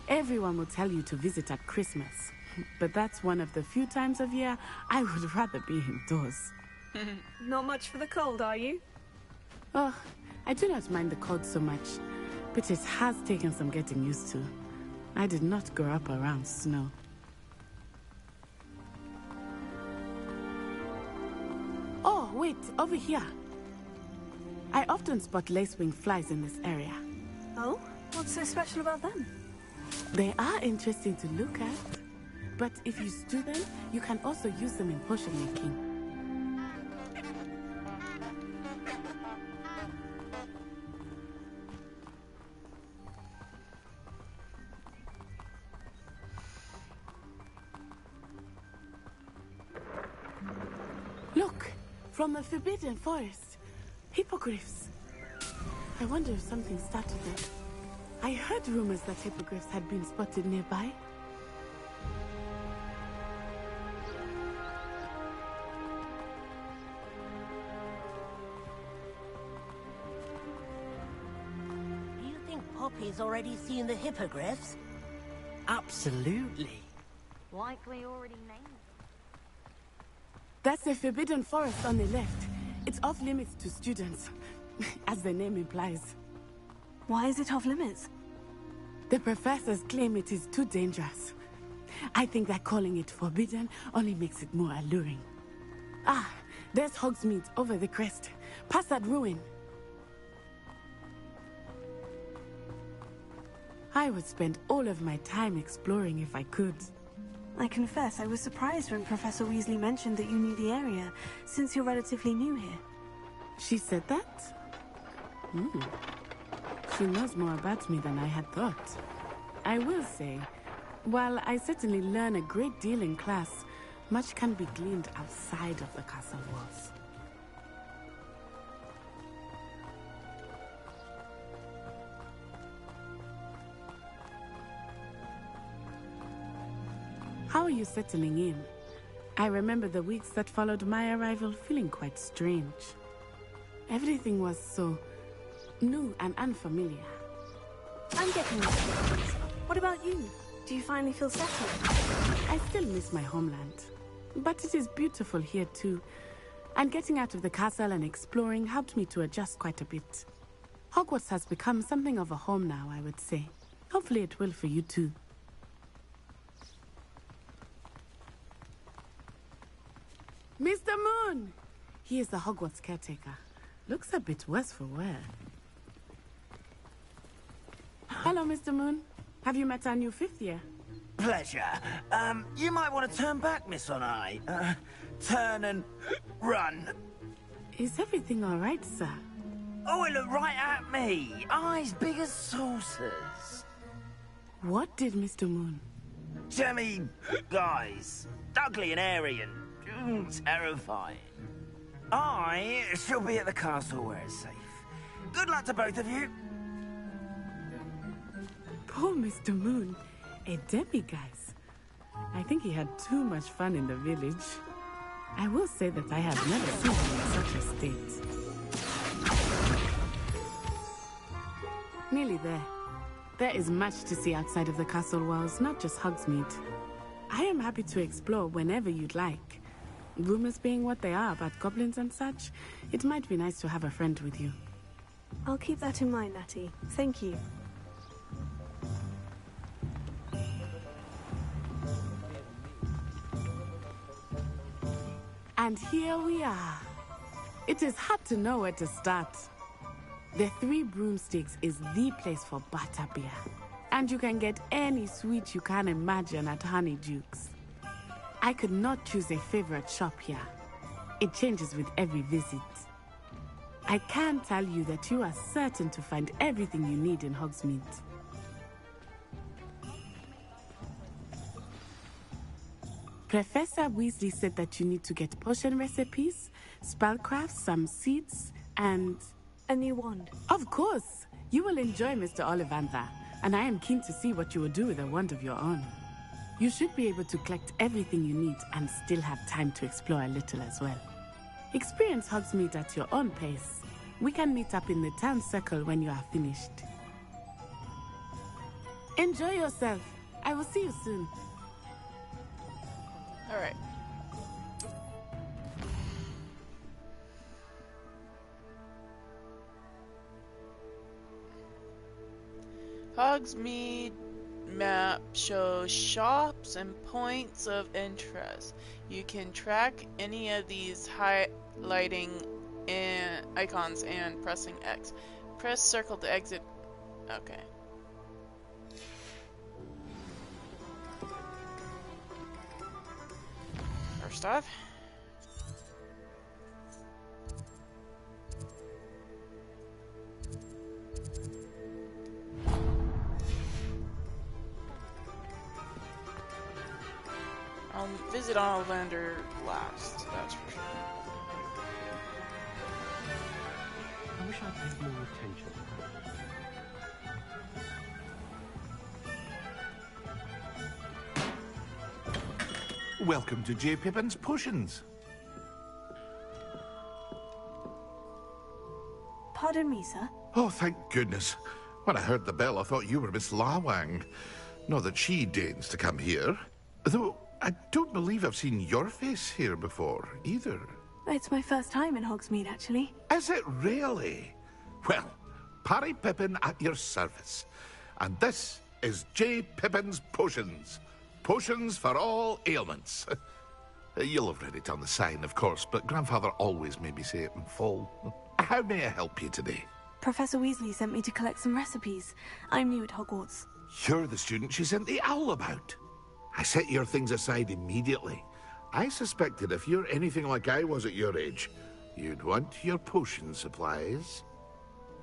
Everyone will tell you to visit at Christmas. But that's one of the few times of year I would rather be indoors. Not much for the cold, are you? Oh, I do not mind the cold so much, but it has taken some getting used to. I did not grow up around snow. Oh, wait, over here. I often spot lacewing flies in this area. Oh? What's so special about them? They are interesting to look at, but if you stew them, you can also use them in potion making. Look, from the Forbidden Forest. Hippogriffs. I wonder if something started them. I heard rumors that hippogriffs had been spotted nearby. Do you think Poppy's already seen the hippogriffs? Absolutely. Likely already named. That's the Forbidden Forest on the left. It's off limits to students, as the name implies. Why is it off limits? The professors claim it is too dangerous. I think that calling it forbidden only makes it more alluring. Ah, there's Hogsmeade over the crest. Past that ruin. I would spend all of my time exploring if I could. I confess I was surprised when Professor Weasley mentioned that you knew the area, since you're relatively new here. She said that? She knows more about me than I had thought. I will say, while I certainly learn a great deal in class, much can be gleaned outside of the castle walls. How are you settling in? I remember the weeks that followed my arrival feeling quite strange. Everything was so new and unfamiliar. I'm getting used to things. What about you? Do you finally feel settled? I still miss my homeland, but it is beautiful here too. And getting out of the castle and exploring helped me to adjust quite a bit. Hogwarts has become something of a home now, I would say. Hopefully it will for you too. Mr. Moon! He is the Hogwarts caretaker. Looks a bit worse for wear. Hello, Mr. Moon. Have you met our new fifth year? Pleasure. You might want to turn back, Miss Onai. Turn and run. Is everything all right, sir? Oh, it looked right at me. Eyes big as saucers. What did Mr. Moon? Jemmy guys. Ugly and airy and terrifying. I shall be at the castle where it's safe. Good luck to both of you. Poor Mr. Moon. A demiguise. I think he had too much fun in the village. I will say that I have never seen him in such a state. Nearly there. There is much to see outside of the castle walls, not just Hogsmeade. I am happy to explore whenever you'd like. Rumors being what they are about goblins and such, it might be nice to have a friend with you. I'll keep that in mind, Natty. Thank you. And here we are. It is hard to know where to start. The Three Broomsticks is the place for butterbeer. And you can get any sweet you can imagine at Honeydukes. I could not choose a favorite shop here. It changes with every visit. I can tell you that you are certain to find everything you need in Hogsmeade. Professor Weasley said that you need to get potion recipes, spellcrafts, some seeds, and... a new wand. Of course! You will enjoy Mr. Ollivander, and I am keen to see what you will do with a wand of your own. You should be able to collect everything you need and still have time to explore a little as well. Experience Hogsmeade at your own pace. We can meet up in the town circle when you are finished. Enjoy yourself. I will see you soon. Alright. Hogsmeade map shows shops and points of interest. You can track any of these highlighting and icons and pressing X. Press circle to exit. Okay. First off, I'll visit Ollivander last, that's for sure. I wish I'd paid more attention. Welcome to J. Pippin's Potions. Pardon me, sir. Oh, thank goodness. When I heard the bell, I thought you were Miss Lawang. Not that she deigns to come here. Though, I don't believe I've seen your face here before, either. It's my first time in Hogsmeade, actually. Is it really? Well, Parry Pippin at your service. And this is J. Pippin's Potions. Potions for all ailments. You'll have read it on the sign, of course, but Grandfather always made me say it in full. How may I help you today? Professor Weasley sent me to collect some recipes. I'm new at Hogwarts. You're the student she sent the owl about. I set your things aside immediately. I suspected if you're anything like I was at your age, you'd want your potion supplies.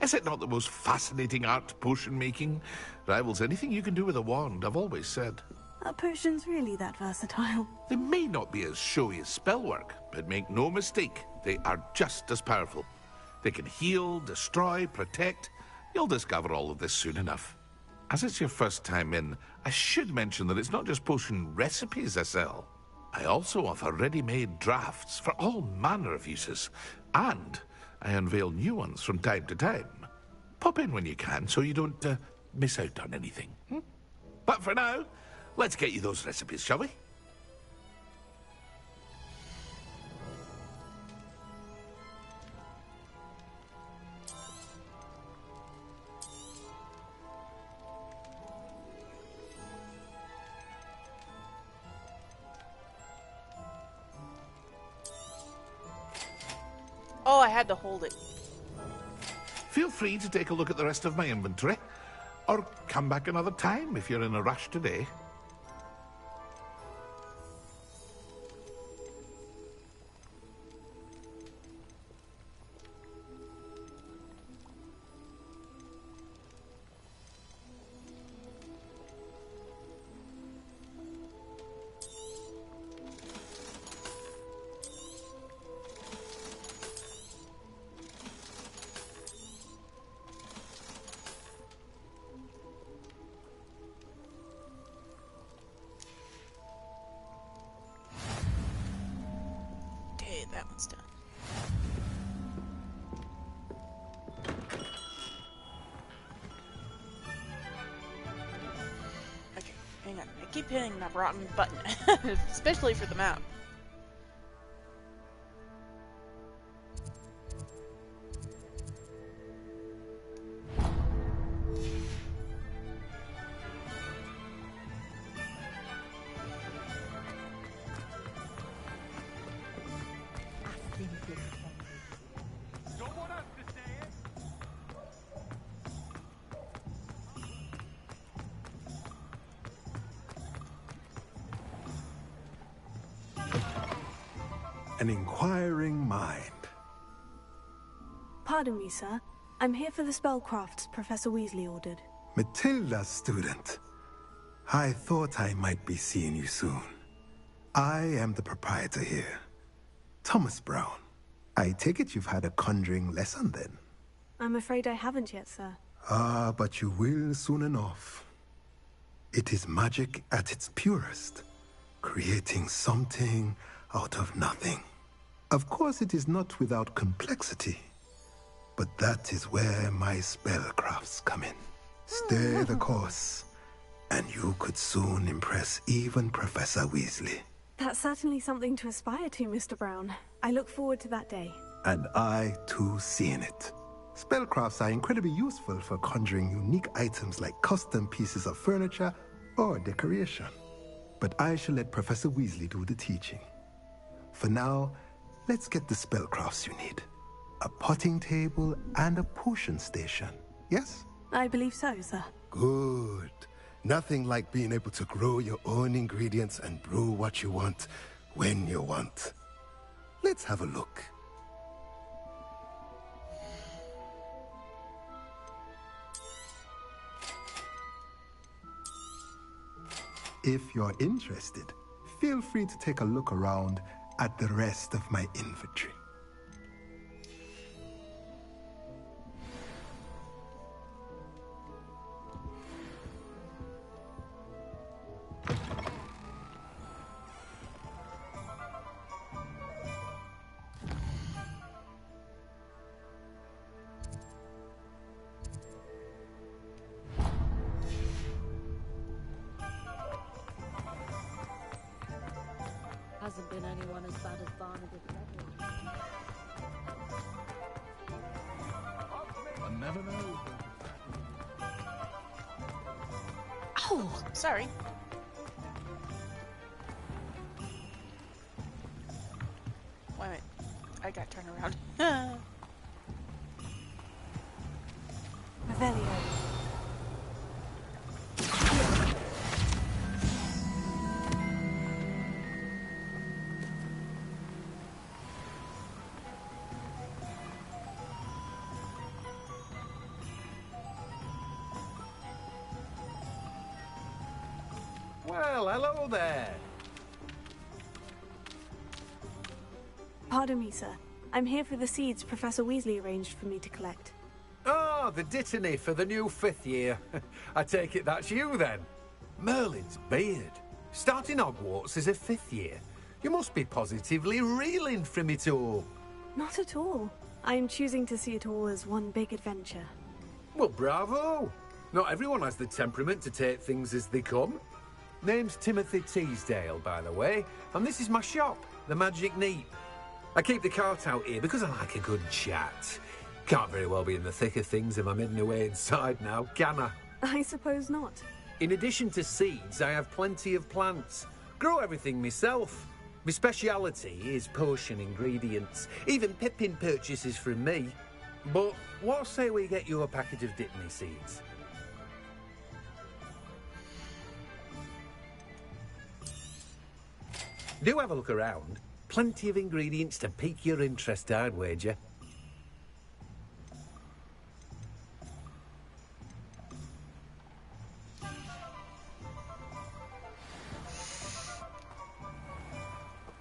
Is it not the most fascinating art, potion making? Rivals anything you can do with a wand, I've always said. Are potions really that versatile? They may not be as showy as spellwork, but make no mistake, they are just as powerful. They can heal, destroy, protect. You'll discover all of this soon enough. As it's your first time in, I should mention that it's not just potion recipes I sell. I also offer ready-made drafts for all manner of uses, and I unveil new ones from time to time. Pop in when you can so you don't miss out on anything. But for now, let's get you those recipes, shall we? Oh, I had to hold it. Feel free to take a look at the rest of my inventory, or come back another time if you're in a rush today. That one's done. Okay, hang on. I keep hitting that rotten button, especially for the map. An inquiring mind. Pardon me, sir. I'm here for the spellcrafts Professor Weasley ordered. Matilda's student. I thought I might be seeing you soon. I am the proprietor here, Thomas Brown. I take it you've had a conjuring lesson then? I'm afraid I haven't yet, sir. Ah, but you will soon enough. It is magic at its purest, creating something out of nothing. Of course, it is not without complexity, but that is where my spellcrafts come in. Stay the course, and you could soon impress even Professor Weasley. That's certainly something to aspire to, Mr. Brown. I look forward to that day. And I, too, seeing it. Spellcrafts are incredibly useful for conjuring unique items like custom pieces of furniture or decoration. But I shall let Professor Weasley do the teaching. For now, let's get the spellcrafts you need. A potting table and a potion station, yes? I believe so, sir. Good. Nothing like being able to grow your own ingredients and brew what you want when you want. Let's have a look. If you're interested, feel free to take a look around at the rest of my inventory. Hasn't been anyone as bad as Barnaby. I never know. Oh, sorry. Wait a minute. I got turned around. Revelio. Well, hello there. Pardon me, sir. I'm here for the seeds Professor Weasley arranged for me to collect. Oh, the dittany for the new 5th year. I take it that's you then. Merlin's beard. Starting Hogwarts is a 5th year. You must be positively reeling from it all. Not at all. I am choosing to see it all as one big adventure. Well, bravo! Not everyone has the temperament to take things as they come. Name's Timothy Teasdale, by the way, and this is my shop, the Magic Neep. I keep the cart out here because I like a good chat. Can't very well be in the thick of things if I'm heading away inside now, can I? I suppose not. In addition to seeds, I have plenty of plants. Grow everything myself. My speciality is potion ingredients. Even Pippin purchases from me. But what say we get you a packet of Dittany seeds? Do have a look around. Plenty of ingredients to pique your interest, I'd wager.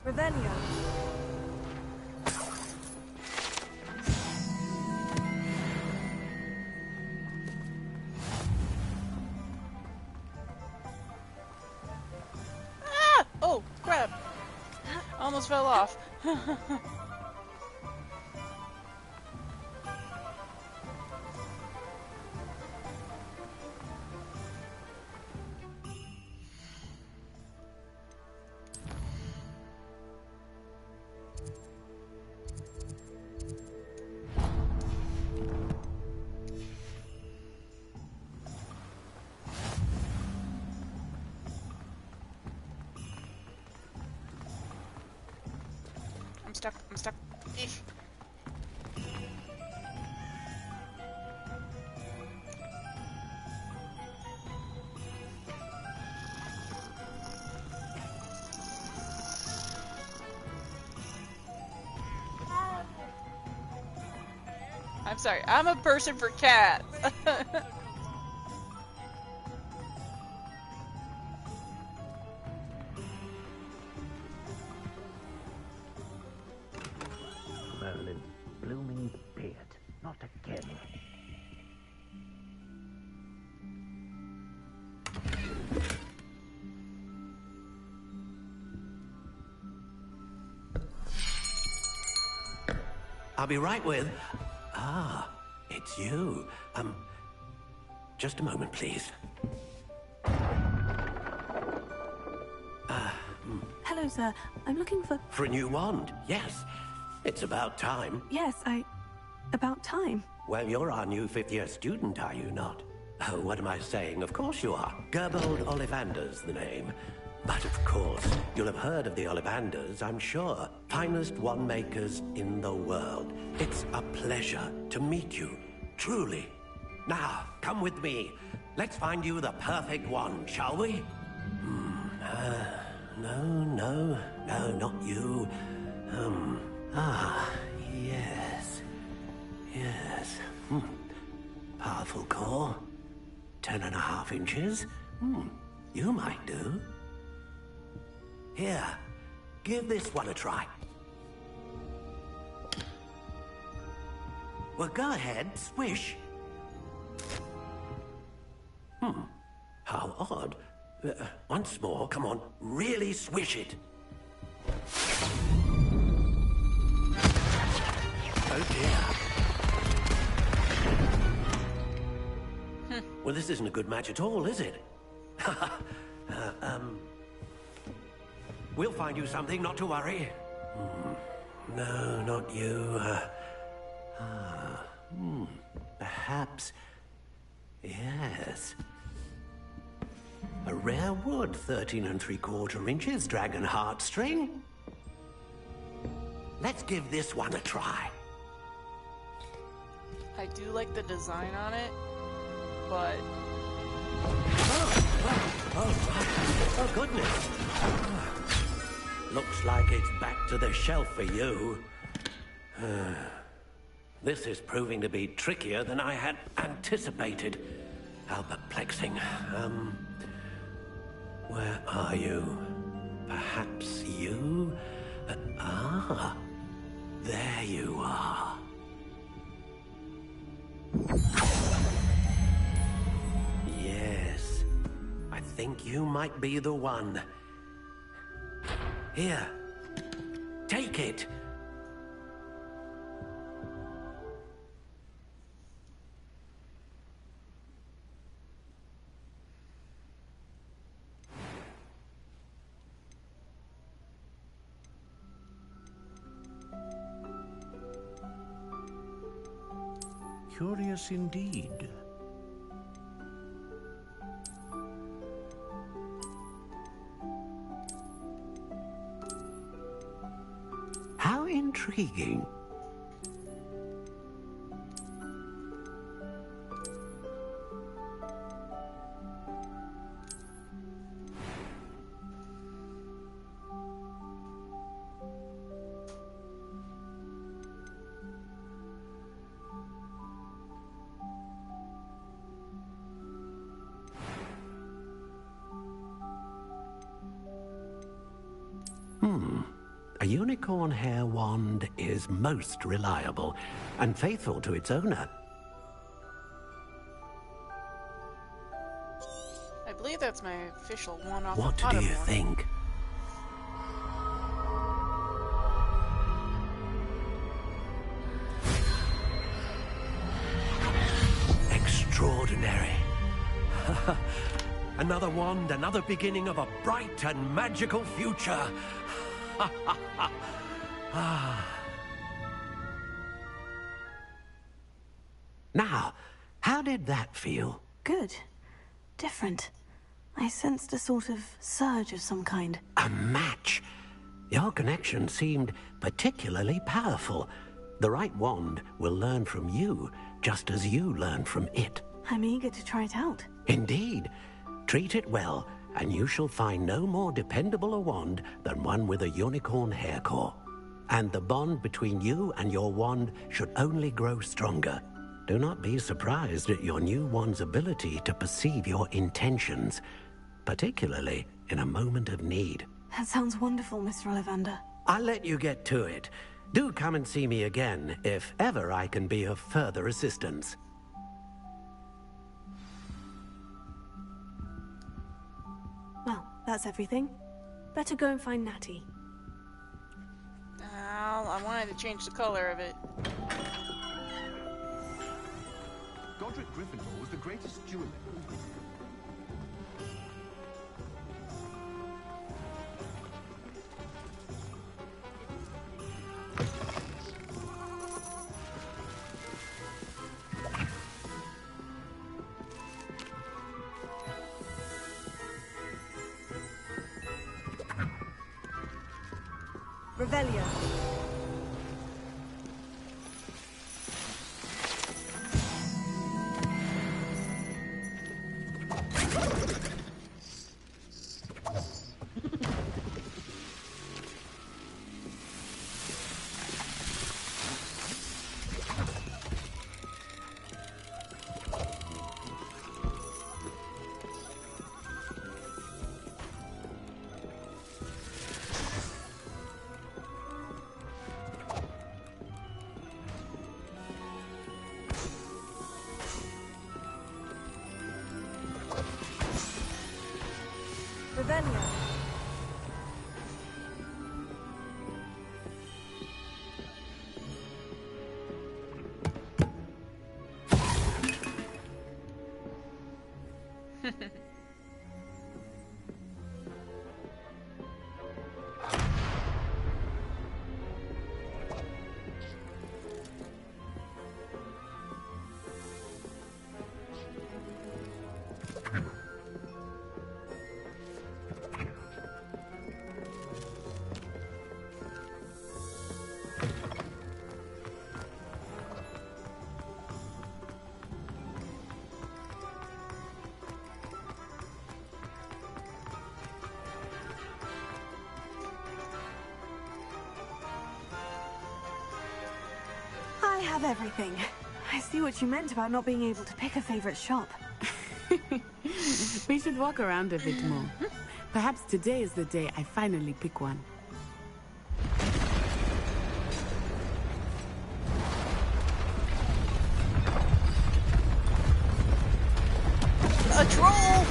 Revelio. Ah! Oh, crap. I almost fell off. I'm stuck. Eesh. I'm sorry, I'm a person for cats. Merlin, blooming beard, not again. I'll be right with... Ah, it's you. Just a moment, please. Hello, sir. I'm looking for... For a new wand, yes. It's about time. Yes, about time. Well, you're our new fifth-year student, are you not? Oh, what am I saying? Of course you are. Gerbold Ollivander's the name. But of course, you'll have heard of the Ollivanders, I'm sure. Finest wand makers in the world. It's a pleasure to meet you, truly. Now, come with me. Let's find you the perfect wand, shall we? No, not you. Yes. Powerful core. 10.5 inches. You might do. Here, give this one a try. Well, go ahead, swish. How odd. Once more, come on, really swish it. Oh dear. Well, this isn't a good match at all, is it? We'll find you something, not to worry. No, not you. Perhaps... Yes. A rare wood, 13 3/4 inches, dragon heartstring. Let's give this one a try. I do like the design on it, but... Oh, goodness. Looks like it's back to the shelf for you. This is proving to be trickier than I had anticipated. How perplexing. Where are you? Perhaps you? There you are. Yes, I think you might be the one. Here, like it. Curious indeed. How intriguing. A unicorn hair wand is most reliable and faithful to its owner. I believe that's my official one off What the do you Pottermore. think? Extraordinary. Another wand, another beginning of a bright and magical future. Now, how did that feel? Good. Different. I sensed a sort of surge of some kind. A match. Your connection seemed particularly powerful. The right wand will learn from you, just as you learn from it. I'm eager to try it out. Indeed. Treat it well, and you shall find no more dependable a wand than one with a unicorn hair core. And the bond between you and your wand should only grow stronger. Do not be surprised at your new wand's ability to perceive your intentions, particularly in a moment of need. That sounds wonderful, Mr. Ollivander. I'll let you get to it. Do come and see me again if ever I can be of further assistance. Well, that's everything. Better go and find Natty. I wanted to change the color of it. Godric Gryffindor was the greatest duelist. Revelio. Revelio. I have everything. I see what you meant about not being able to pick a favorite shop. We should walk around a bit more. Perhaps today is the day I finally pick one. A troll!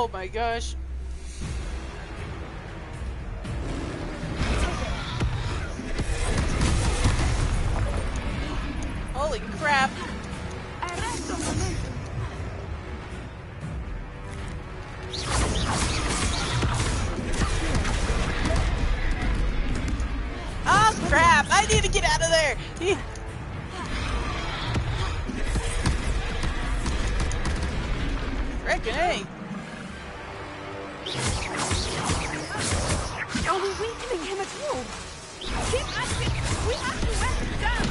Oh my gosh. Holy crap. Oh crap! I need to get out of there! Frickin' A! Are we weakening him at all? Keep at it! We have to wear him down!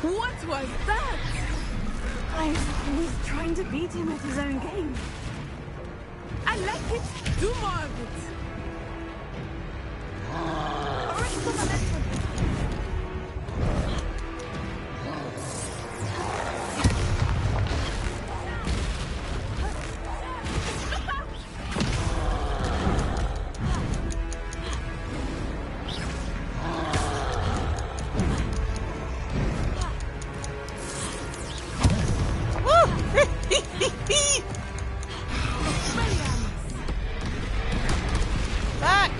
What was that? I was trying to beat him at his own game. I like it. Do more of it. Back!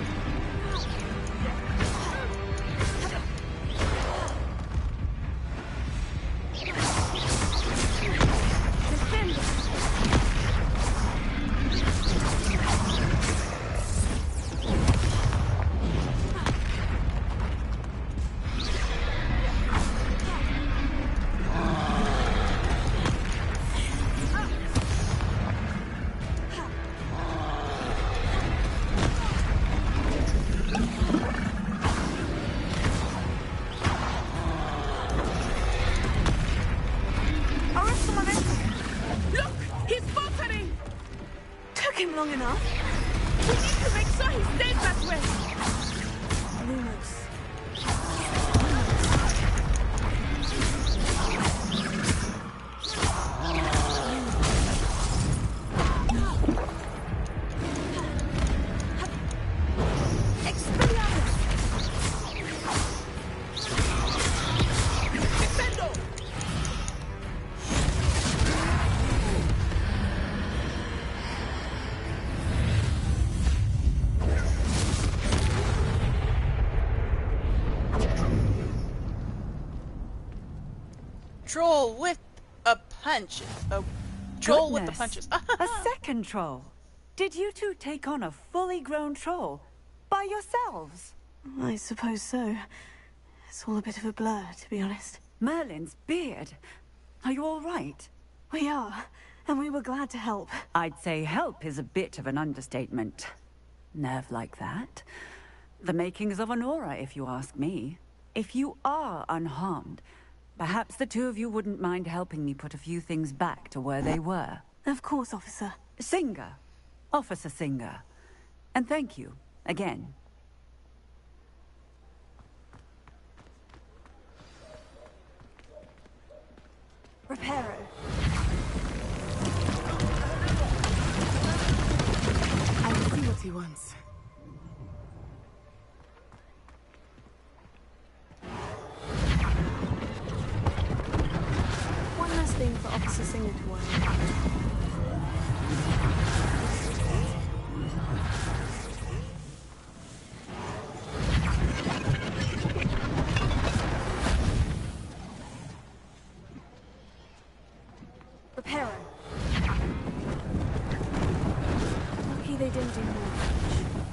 Look, he's faltering. Took him long enough. We need to make sure he stays that way. Lumos. Troll with a punch. A troll with the punches. A second troll. Did you two take on a fully grown troll by yourselves? I suppose so. It's all a bit of a blur, to be honest. Merlin's beard. Are you all right? We are, and we were glad to help. I'd say help is a bit of an understatement. Nerve like that. The makings of an aura, if you ask me. If you are unharmed, perhaps the two of you wouldn't mind helping me put a few things back to where they were. Of course, officer. Singer. Officer Singer. And thank you, again. Reparo. I will see what he wants. One last thing for Officer Singer to worry about. Reparo. Lucky they didn't do more damage.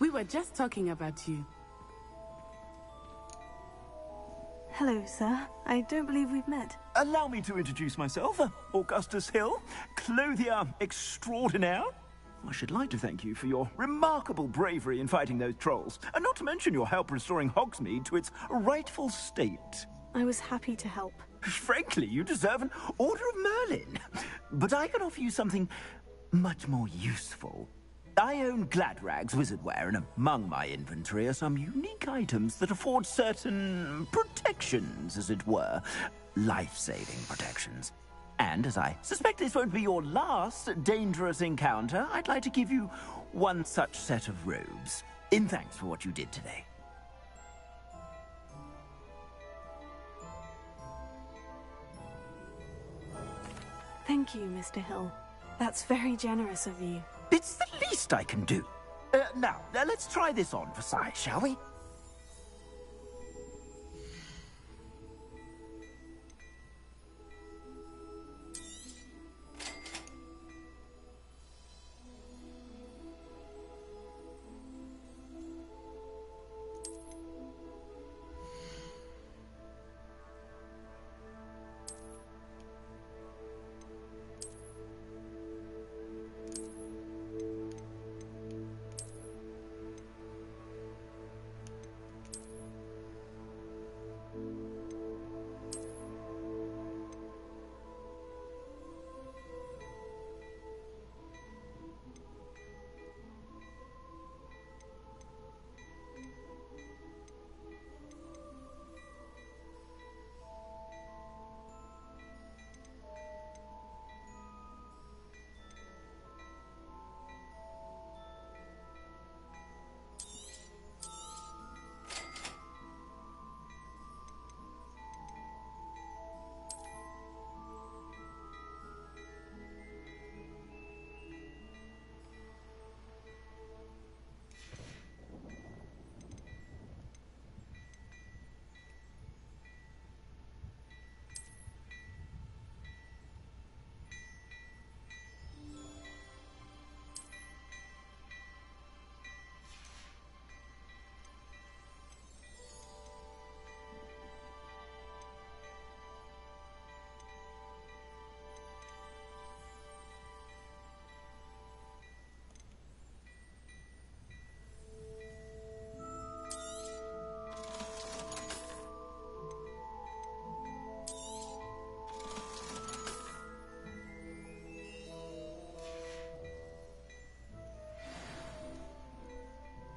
We were just talking about you. Hello, sir. I don't believe we've met. Allow me to introduce myself, Augustus Hill, clothier extraordinaire. I should like to thank you for your remarkable bravery in fighting those trolls, and not to mention your help restoring Hogsmeade to its rightful state. I was happy to help. Frankly, you deserve an Order of Merlin. But I can offer you something much more useful. I own Gladrag's wizardware, and among my inventory are some unique items that afford certain protections, as it were. Life-saving protections. And as I suspect this won't be your last dangerous encounter, I'd like to give you one such set of robes, in thanks for what you did today. Thank you, Mr. Hill. That's very generous of you. It's the least I can do. Now, let's try this on for size, shall we?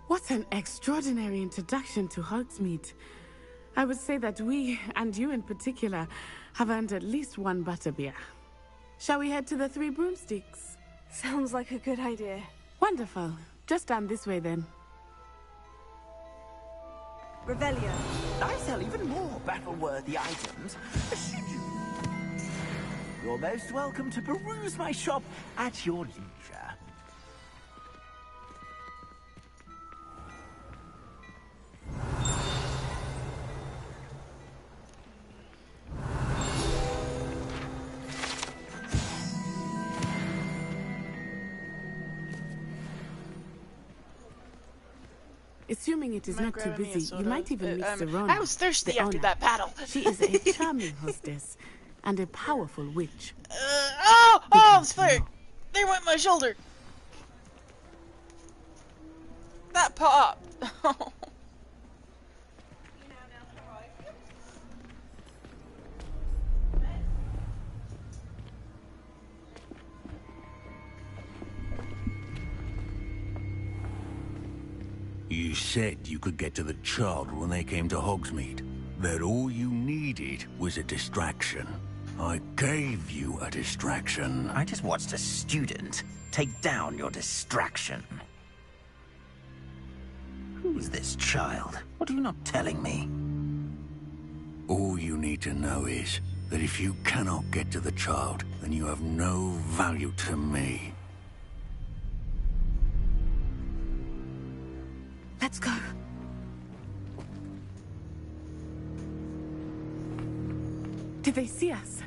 What an extraordinary introduction to Hogsmeade. I would say that we, and you in particular, have earned at least one butterbeer. Shall we head to the Three Broomsticks? Sounds like a good idea. Wonderful. Just down this way then. Revelio. I sell even more battle-worthy items. Should you? You're most welcome to peruse my shop at your leisure. Assuming it is not too busy, you might even meet Serona. I was thirsty after that battle. She is a charming hostess and a powerful witch. Oh, fire! There went my shoulder. That pop. You said you could get to the child when they came to Hogsmeade. That all you needed was a distraction. I gave you a distraction. I just watched a student take down your distraction. Who's this child? What are you not telling me? All you need to know is that if you cannot get to the child, then you have no value to me. Let's go. Did they see us?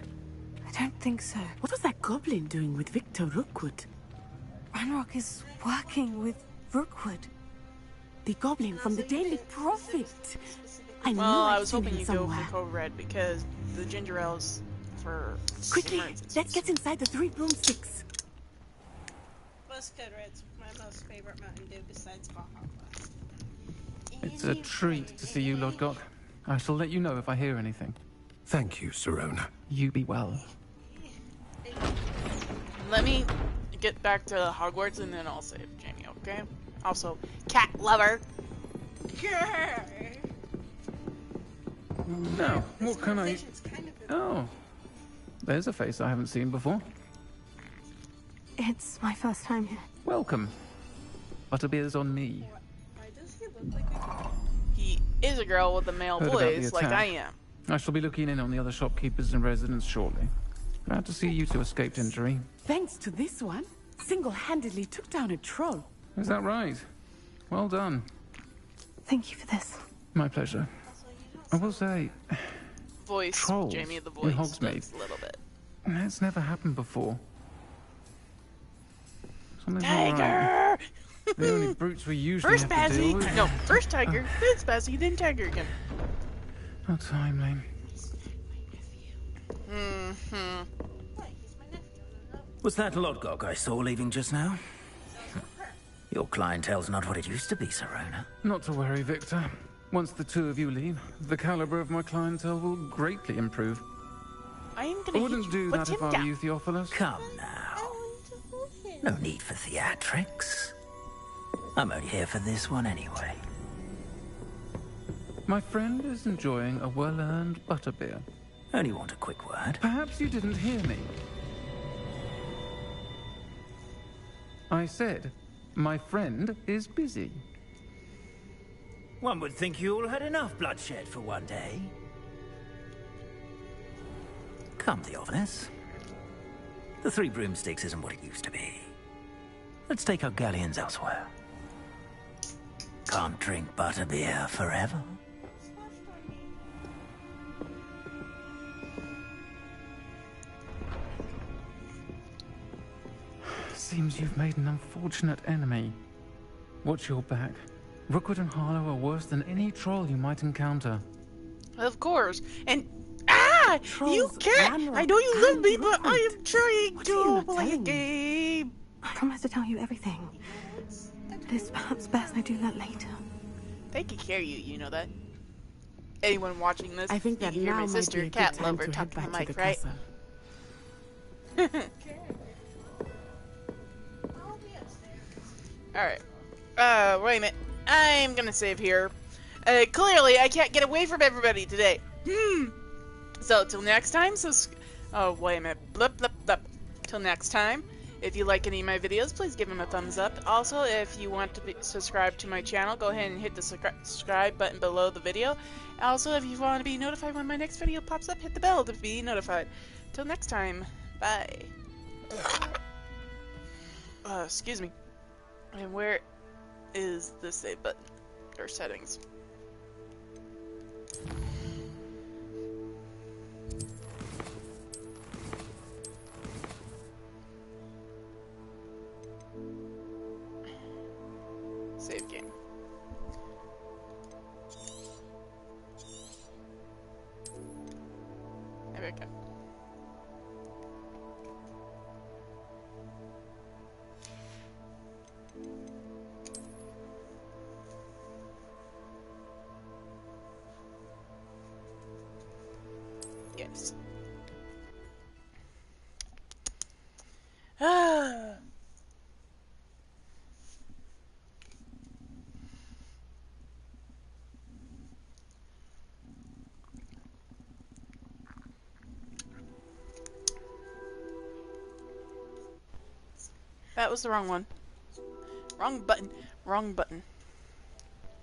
I don't think so. What was that goblin doing with Victor Rookwood? Ranrock is working with Rookwood. The goblin from the Daily Prophet. I knew Well, I I'd was seen hoping him you'd go somewhere. for Code Red because the ginger ale's for Quickly, emergencies. let's get inside the 3 broomsticks. What's Code Red's my most favorite Mountain Dew besides Baja Blast? It's a treat to see you, Lodgok. I shall let you know if I hear anything. Thank you, Serona. You be well. Let me get back to Hogwarts and then I'll save Jamie, okay? Also, cat lover. Now, what can I... Oh, there's a face I haven't seen before. It's my first time here. Welcome. Butterbeer's on me. Why does he look like a... He is a girl with a male Heard about the voice, like attack. I am. I shall be looking in on the other shopkeepers and residents shortly. Glad to see you two escaped injury. Thanks to this one, single-handedly took down a troll. Is that right? Well done. Thank you for this. My pleasure. I will say, Voice, trolls Jamie the in voice, Hogsmeade. does a little bit. That's never happened before. Something's not Tiger! right. The only brutes we usually First have to deal Bazzy! with. No, first Tiger, then Spazzy, then Tiger again. How timely. Mm-hmm. Was that Lodgok I saw leaving just now? Your clientele's not what it used to be, Serona. Not to worry, Victor. Once the two of you leave, the caliber of my clientele will greatly improve. I am I gonna wouldn't do that if I were you, Theophilus. Come now. No need for theatrics. I'm only here for this one anyway. My friend is enjoying a well-earned butterbeer. Only want a quick word. Perhaps you didn't hear me. I said, my friend is busy. One would think you all had enough bloodshed for one day. Come, Theophilus. The 3 broomsticks isn't what it used to be. Let's take our galleons elsewhere. Can't drink butterbeer forever. Seems you've made an unfortunate enemy. Watch your back. Rookwood and Harlow are worse than any troll you might encounter. Of course. And you Trolls can't! ran I know you love me, but I Rookwood. am trying What are you to not play a telling me? game. I promise to tell you everything. It is perhaps best I do that later. Taking care of you, you know that. Anyone watching this, I think you that can hear now my might sister, be a cat good time lover, to head talking to back the to mic, the right? castle. Alright. Wait a minute. I'm gonna save here. Clearly, I can't get away from everybody today. So, till next time, oh, wait a minute. Blip, blip, blip. Till next time, if you like any of my videos, please give them a thumbs up. Also, if you want to be subscribed to my channel, go ahead and hit the subscribe button below the video. Also, if you want to be notified when my next video pops up, hit the bell to be notified. Till next time, bye. Excuse me. And where is the save button? Or settings? Save game. There we go. Yes. Ah. That was the wrong one. Wrong button. Wrong button.